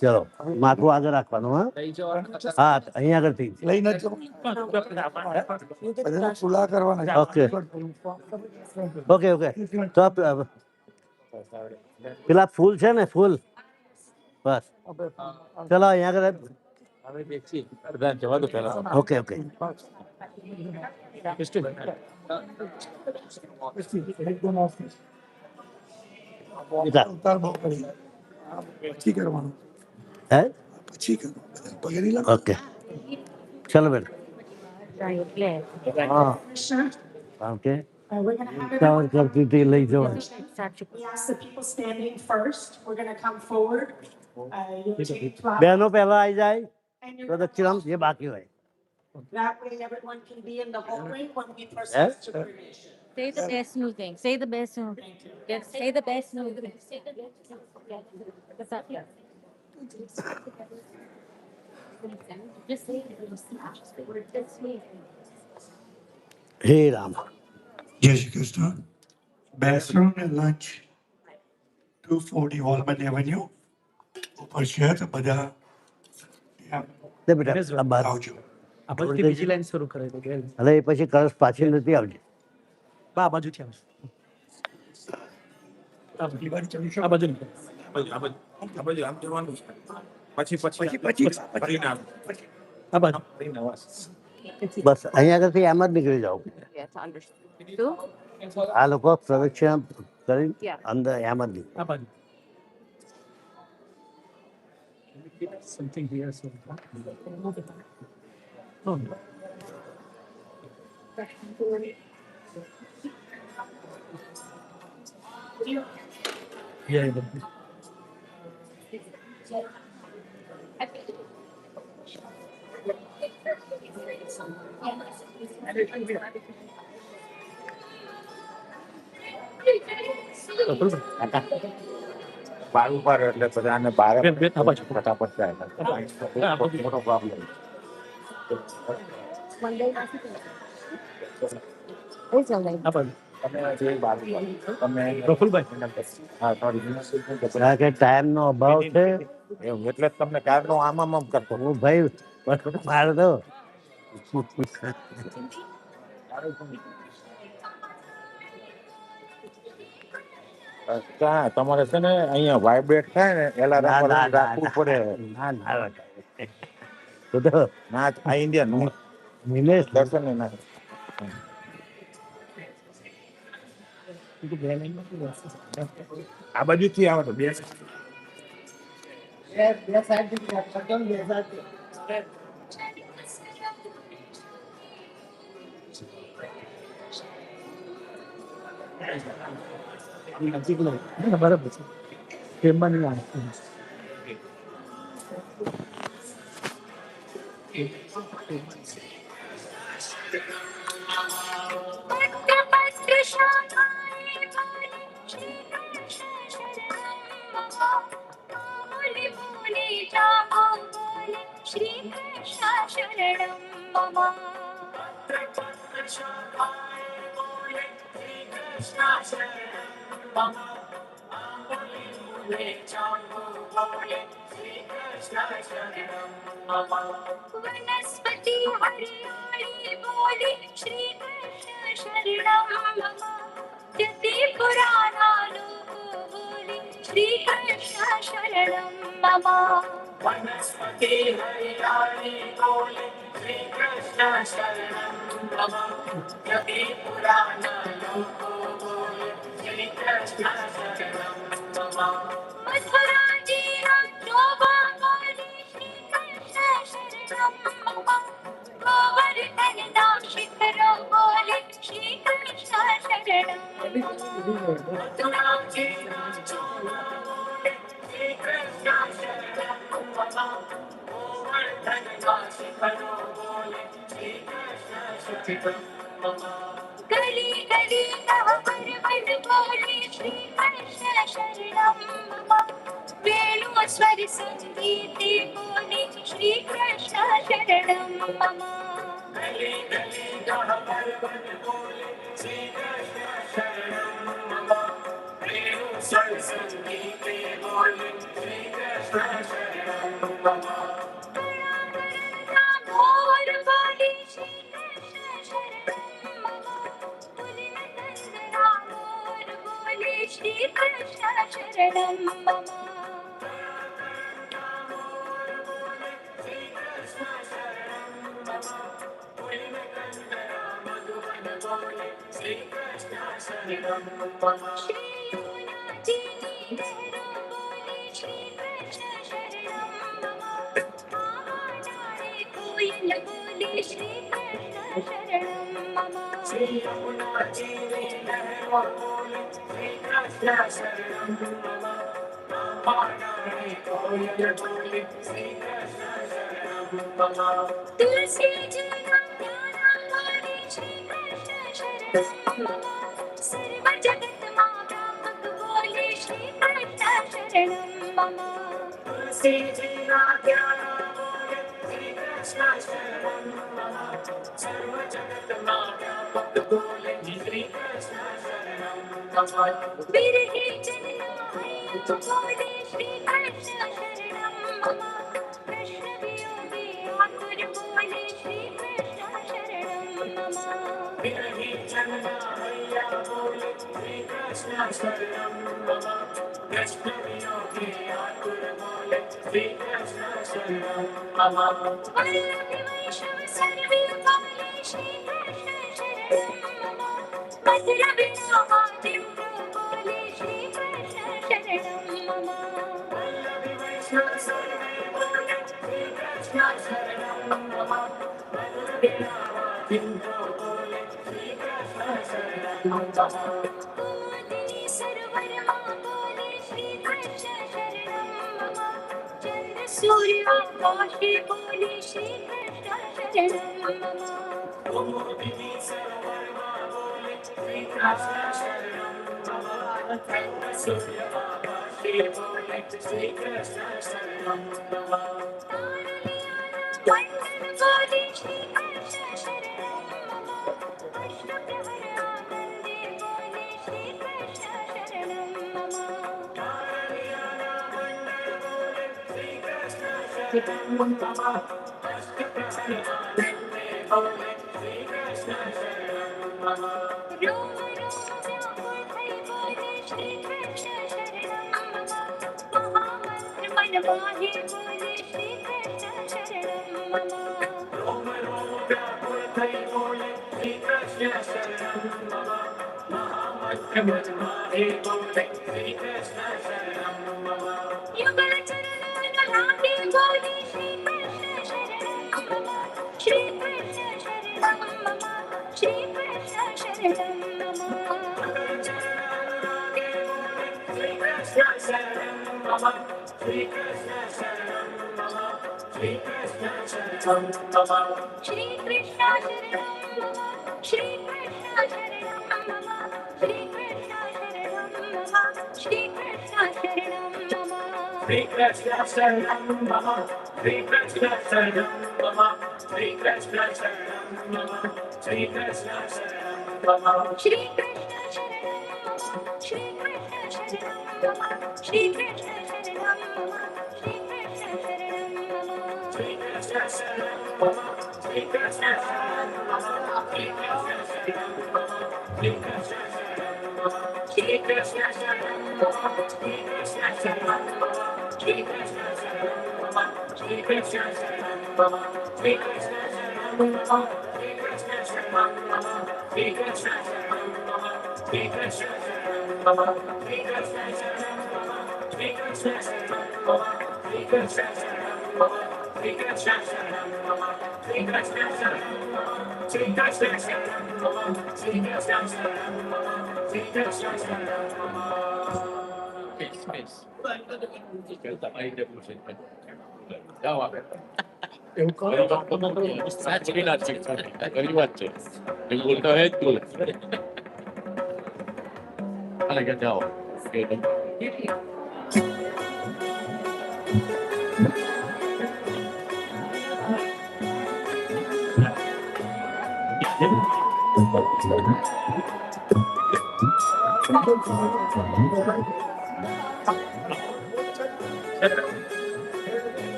ચલો માથું આગળ રાખવાનું. હા હા અહીંયા આગળથી લઈને ઓકે ઓકે ઓકે. તો પેલા ફૂલ છે ને ફૂલ, બસ ચલો અહીંયા આગળ. Okay okay. પછી કરવાનું હે પછી પગે નહીં લાગવાનું. ઓકે ચલો બેન હા કારણ કે
We're going to have
ઉતાવળ
everyone come
કરતી હતી લઈ જવાનું.
forward. We ask the people standing first. We're going to come forward. You'll take flowers
બહેનો પહેલા આવી જાય
and you're
તો
gonna
દક્ષિણામ જે બાકી હોય
that way everyone can be in the hallway when we
હે
proceed to cremation.
Say the best new thing. Say the best new thing.
Thank you.
Yes, say the best new thing. Say the best new thing. What's up? Just say it. Just say it.
હે રામ
જય શ્રી કૃષ્ણ. બેસરણ ને lunch 240 વોલમેન avenue ઉપર છે તો બધા ત્યાં
લે બેટા આ બાર
આવજો.
અરે એ પછી કળશ પાછી નથી આવતી. બસ અહીંયા આગળથી એમ જ નીકળી જાવ. આ લોકો પ્રદક્ષિણા કરી અંદર એમ જ નીકળે.
બાર ઉપર એટલે બધાને બાર ફટાફટ જાય મોટો પ્રોબ્લેમ.
કારણ કે ટાઈમનો અભાવ છે
એટલે જ તમને કારનો આમ કરતો
હું ભાઈ મારે તો
ક્યાં તમારે છે ને અહીંયા વાઇબ્રેટ થાય ને એલા
ના ના
રાખવું પડે.
ના ના રખાય. તો
ના આ ઇન્ડિયન
નિલેશ
દર્શન ને ના આ બાજુથી આવે તો બે
બરાબર છે કેમ્બા નહીં આવે.
श्री कृष्ण शरणं मम वनस्पति हरियाली बोली श्री कृष्ण शरणं मम यति पुराना लोक बोली श्री कृष्ण शरणं मम वनस्पति हरियाली बोली श्री कृष्ण शरणं मम यति पुराना लोक बोली श्री कृष्ण शरणं मम मथुरा जी शोभा बोली श्री कृष्ण शरणं मम गोवर्धन नाम शिखर बोले श्री कृष्ण शरणं मथुरा जी शोभा बोले श्री कृष्ण शरणं मम गोवर्धन नाम शिखर बोले श्री कृष्ण शरणं मम गली गली नव पर्वत बोले श्री कृष्ण शरणं मम वेणु स्वर संगीते बोले श्री कृष्ण शरणं मम गली गली नव पर्वत बोले श्री कृष्ण शरणं मम वेणु स्वर संगीते बोले श्री कृष्ण शरणं मम मोर बोले श्री कृष्ण शरणं मम तुलिन नंदना मोर बोले श्री कृष्ण शरणं मम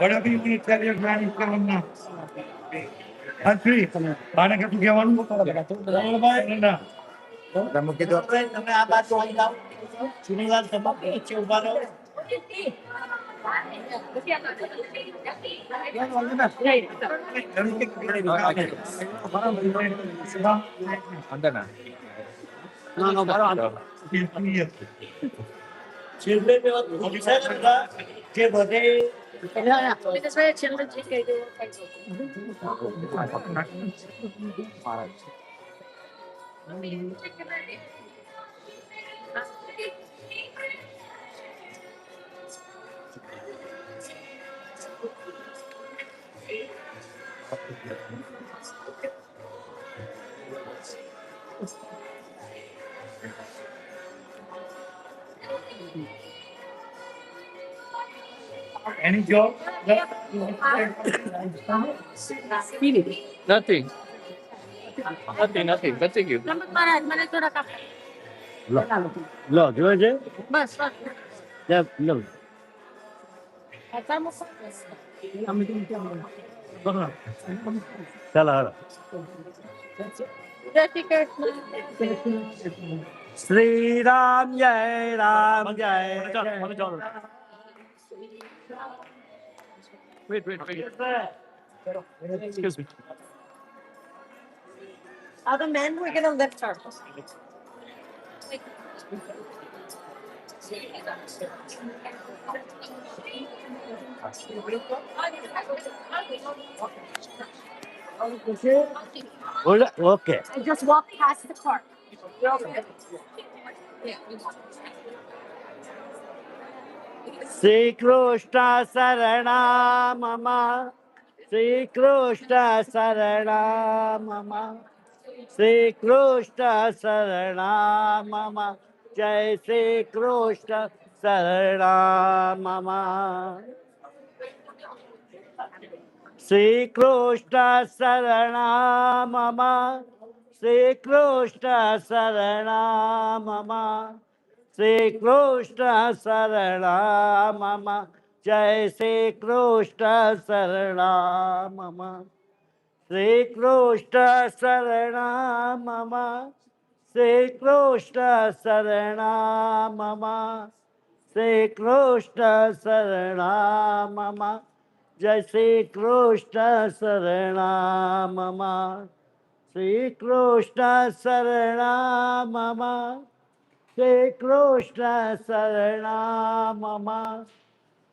Whatever you want to tell your granny, tell him now. Country, mana kau kawan? Mana? તમે આ બાજુ આવી જાઓ. ચુનીલાલ તમે વચ્ચે ઊભા રહો. No, no, બરાબર. છેલ્લે બે વાત બોલી છે ને બધા જે બધે any job?
Nothing. Nothing. But thank you.
લો જોવે છે ત્યાં લો ચાલો હાલો શ્રી રામ જય રામ જય
Wait. Excuse me.
Other men, we're gonna lift her.
Okay
I just walked past the car.
Shri Krishna શરણામમ શ્રી કૃષ્ણ શરણામમ શ્રી કૃષ્ણ શરણામમ જય શ્રી કૃષ્ણ શરણામમ શ્રી કૃષ્ણ શરણામમ શ્રી કૃષ્ણ શરણામમ શ્રી કૃષ્ણ શરણામમ જય શ્રી કૃષ્ણ શરણામમ શ્રી કૃષ્ણ શરણામમ શ્રી કૃષ્ણ શરણામમ શ્રી કૃષ્ણ શરણામમ જય શ્રી કૃષ્ણ શરણામમ શ્રી કૃષ્ણ શરણામમ શ્રી કૃષ્ણ શરણામમ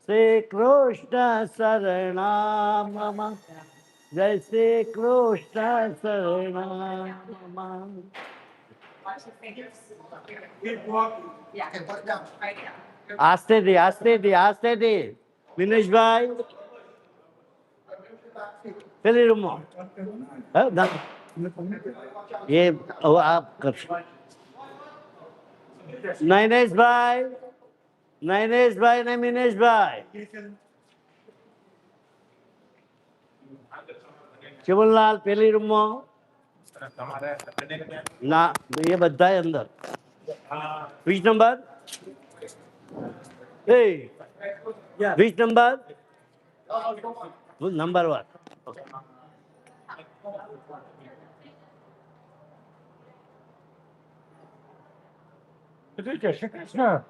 શ્રી કૃષ્ણ શરણામમ જય શ્રી કૃષ્ણ શરણામમ આસ્તેથી વિનેશભાઈ પેલી રૂમમાં એ હવે આ કરશે નૈનેશભાઈ ને મિનેશભાઈ ચિમનલાલ પેલી રૂમમાં ના એ બધા અંદર 20 નંબર એ 20 નંબર નંબર 1
જય શ્રી કૃષ્ણ.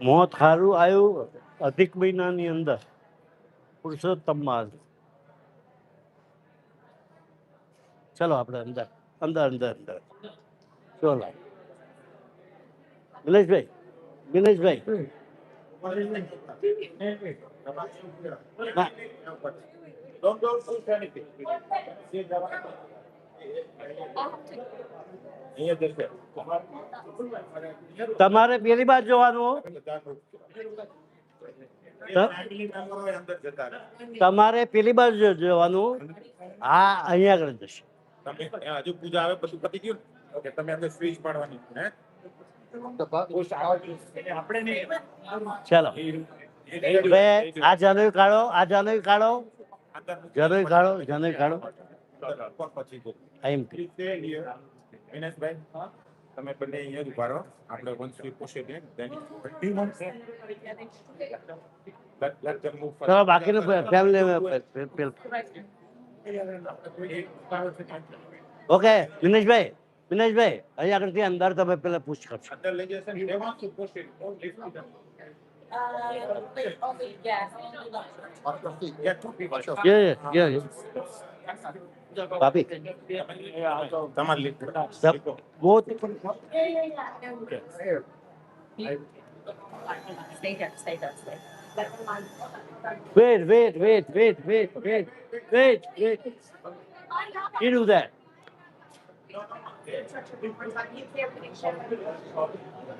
મોત સારું આવ્યું અધિક મહિનાની અંદર પુરુષોત્તમ માસ ચલો આપણે અંદર ચલો નિલેશભાઈ ના. તમારે પેલી બાજુ જોવાનું, તમારે પેલી બાજુ જોવાનું. હા, અહીંયા આગળ જશે.
હજુ પૂજા આવે બધું પતી ગયું ને ઓકે તમે અંદર સ્વિચ પાડવાની હે
ચાલો હવે આ જાનવી કાઢો, આ જાનવી કાઢો, જાનવી કાઢો, જાનવી કાઢો. એમ
વિનેશભાઈ તમે બંને અહીંયા જ ઉભા રહો આપણે વન સ્વીપ પૂછે કે
ચલો બાકીનું ફેમિલી ઓકે. વિનેશભાઈ, વિનેશભાઈ અહીંયા આગળથી અંદર તમે પેલા પૂછ કરશો.
અંદર લઈ જશે ને એમાં શું પૂછે
ભાભી
તમારી
બહુ wait, wait, wait, wait, wait, wait, wait, wait. You do that.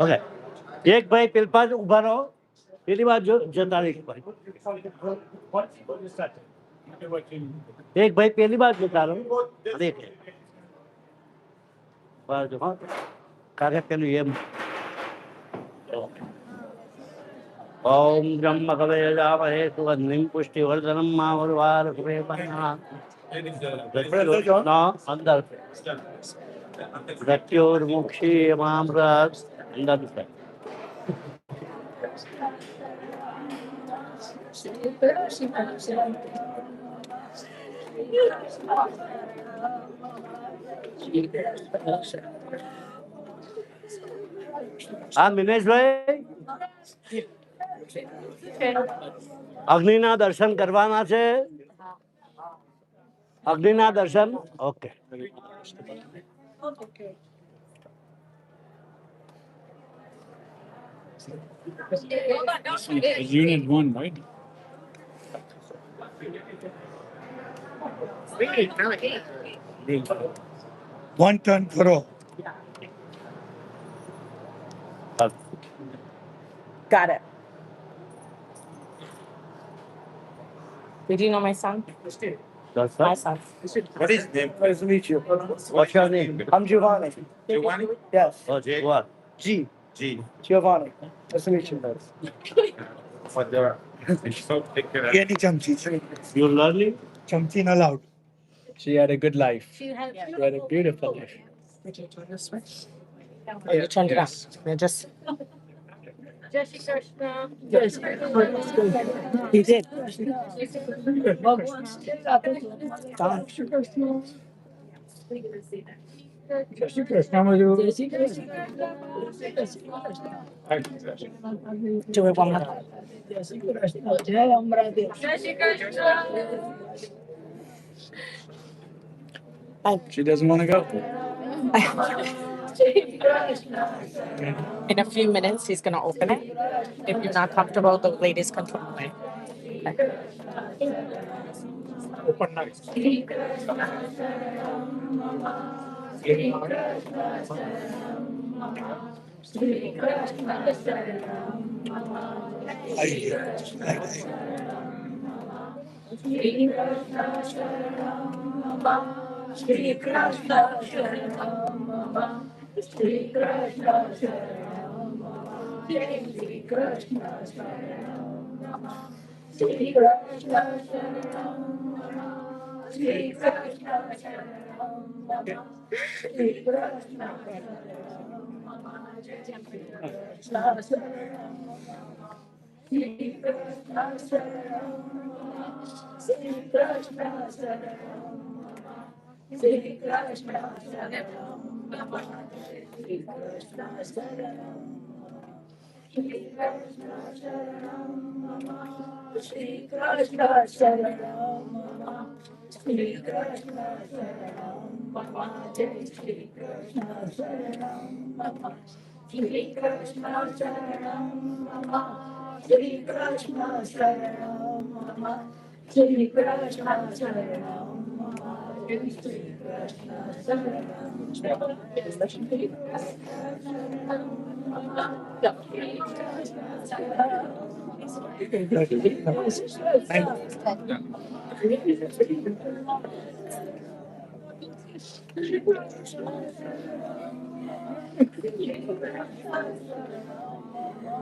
Okay. એક ભાઈ પેલપા ઉભા રહો, પેલી બાજુ જતા રહી ભાઈ. એક ભાઈ પેલી બાજુ જતા રહો અને એક બાજુ. હા, કારણ કે પેલું એમ ओम ब्रह्म कवे जामहे सुगंधिं पुष्टिवर्धनम मावरवार कवे बना ना अंदर मृत्योर्मुक्षी मामराज अंदर से हाँ मिनेश भाई અગ્નિના દર્શન કરવાના છે. અગ્નિના દર્શન okay.
Unit 1, right?
One turn કરો.
Got it. Did you know my son?
That's
My
right.
son.
what is name
Nice to meet you.
What's your name?
I'm Giovanni.
Giovanni
Yes.
Oh, what?
G.
G
Giovanni. Nice to meet you, guys.
for the so take care
Any chumchi.
You learning?
Chumchi not allowed.
She had a good life. She had a beautiful life.
Oh, you turned it
Yes.
on. Yeah, just. He did. Do it one more time.
She doesn't want to go.
In a few minutes, he's gonna open it. If you're not comfortable, the ladies can turn away.
Open nice.